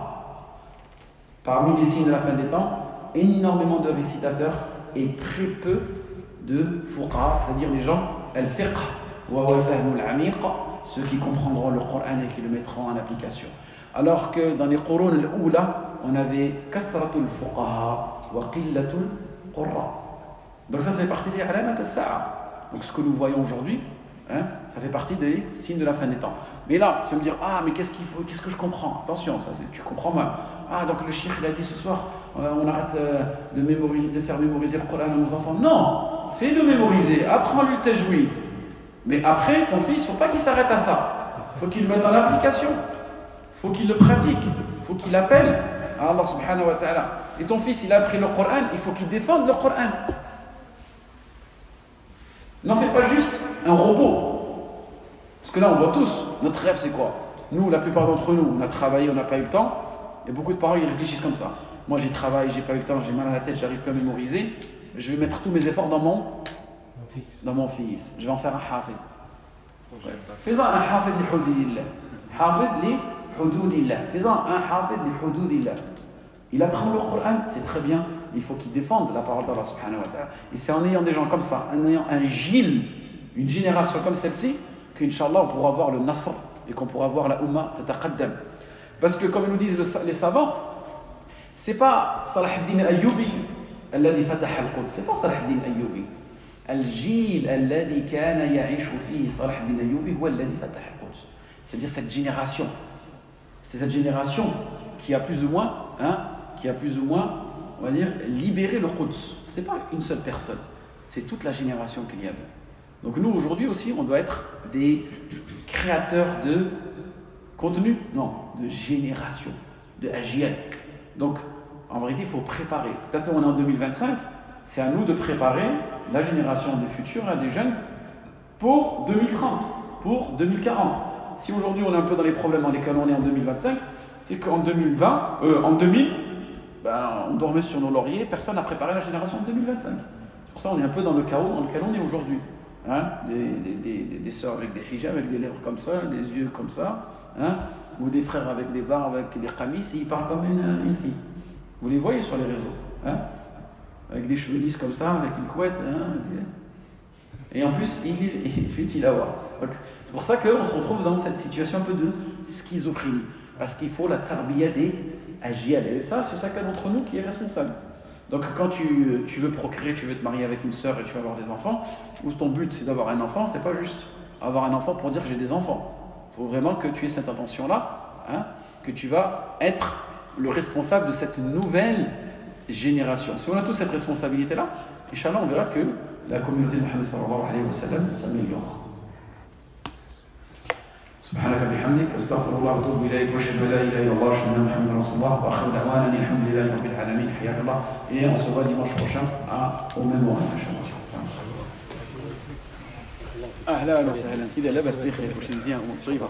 A: Parmi les signes de la fin des temps, énormément de récitateurs et très peu de fuqaha, c'est-à-dire les gens al-fiqh wa al-fahm al-amiq, ceux qui comprendront le Coran et qui le mettront en application. Alors que dans les qurun al-oula, on avait kathratul fuqaha wa qillatul qurra. Donc ça fait partie des alamat as-sa'a. Donc ce que nous voyons aujourd'hui, ça fait partie des signes de la fin des temps. Mais là, tu vas me dire, mais qu'est-ce que je comprends? Attention, ça, tu comprends mal. Donc le cheikh il a dit ce soir, on arrête de faire mémoriser le Coran à nos enfants. Non, fais-le mémoriser, apprends-lui le tajwid. Mais après, ton fils, il ne faut pas qu'il s'arrête à ça. Il faut qu'il le mette en application. Il faut qu'il le pratique. Il faut qu'il appelle à Allah subhanahu wa ta'ala. Et ton fils, il a appris le Coran, il faut qu'il défende le Coran. N'en fais pas juste un robot. Parce que là, on voit tous, notre rêve, c'est quoi? Nous, la plupart d'entre nous, on a travaillé, on n'a pas eu le temps. Et beaucoup de parents, ils réfléchissent comme ça. Moi, j'ai travaillé, j'ai pas eu le temps, j'ai mal à la tête, j'arrive pas à mémoriser. Je vais mettre tous mes efforts dans mon fils. Je vais en faire un hafid. Fais-en un hafid li hududillah. Hafid li hududillah. Fais-en un hafid li hududillah. Il apprend le Coran, c'est très bien. Il faut qu'il défende la parole d'Allah subhanahu wa ta'ala. Et c'est en ayant des gens comme ça, en ayant une génération comme celle-ci, qu'Inch'Allah, on pourra voir le nasr et qu'on pourra voir la umma tataqaddam. Parce que comme nous disent les savants, c'est pas Salah ad-Din al-Ayyubi alladhi fataha al-Quds, c'est pas Salah ad-Din al-Ayyubi. Al-Jil alladhi kana ya'ishu fihi Salah ad-Din al-Ayyubi huwa alladhi fataha al-Quds. C'est-à-dire cette génération. C'est cette génération qui a plus ou moins, on va dire, libéré le Quds. C'est pas une seule personne, c'est toute la génération qu'il y avait. Donc nous aujourd'hui aussi, on doit être des créateurs de contenu, non, de génération, de ajiyal. Donc, en vérité, il faut préparer. Peut-être qu'on est en 2025, c'est à nous de préparer la génération des futurs, des jeunes, pour 2030, pour 2040. Si aujourd'hui on est un peu dans les problèmes dans lesquels on est en 2025, c'est qu'en 2020, en 2000, on dormait sur nos lauriers, personne n'a préparé la génération de 2025. C'est pour ça qu'on est un peu dans le chaos dans lequel on est aujourd'hui. Des sœurs avec des hijabs, avec des lèvres comme ça, des yeux comme ça, ou des frères avec des barbes, avec des qamis, et ils parlent comme une fille. Vous les voyez sur les réseaux, avec des cheveux lisses comme ça, avec une couette, et en plus il fait tilawa. C'est pour ça qu'on se retrouve dans cette situation un peu de schizophrénie, parce qu'il faut la tarbiya des ajiyal, et ça c'est chacun d'entre nous qui est responsable. Donc quand tu veux procréer, tu veux te marier avec une sœur et tu veux avoir des enfants, ou ton but c'est d'avoir un enfant, c'est pas juste avoir un enfant pour dire j'ai des enfants. Il faut vraiment que tu aies cette intention-là, que tu vas être le responsable de cette nouvelle génération. Si on a tous cette responsabilité-là, Inch'Allah, on verra que la communauté de Muhammad sallallahu alayhi wa sallam s'améliore. سبحانك بحمدك استغفر الله واتوب اليك واشهد ان لا اله الا الله واشهد ان محمدا رسول الله واخر دعوانا ان الحمد لله رب العالمين حياك الله et on se voit dimanche prochain au même moment اهلا وسهلا كده لاباس بخير وش مزيان امور طيبه.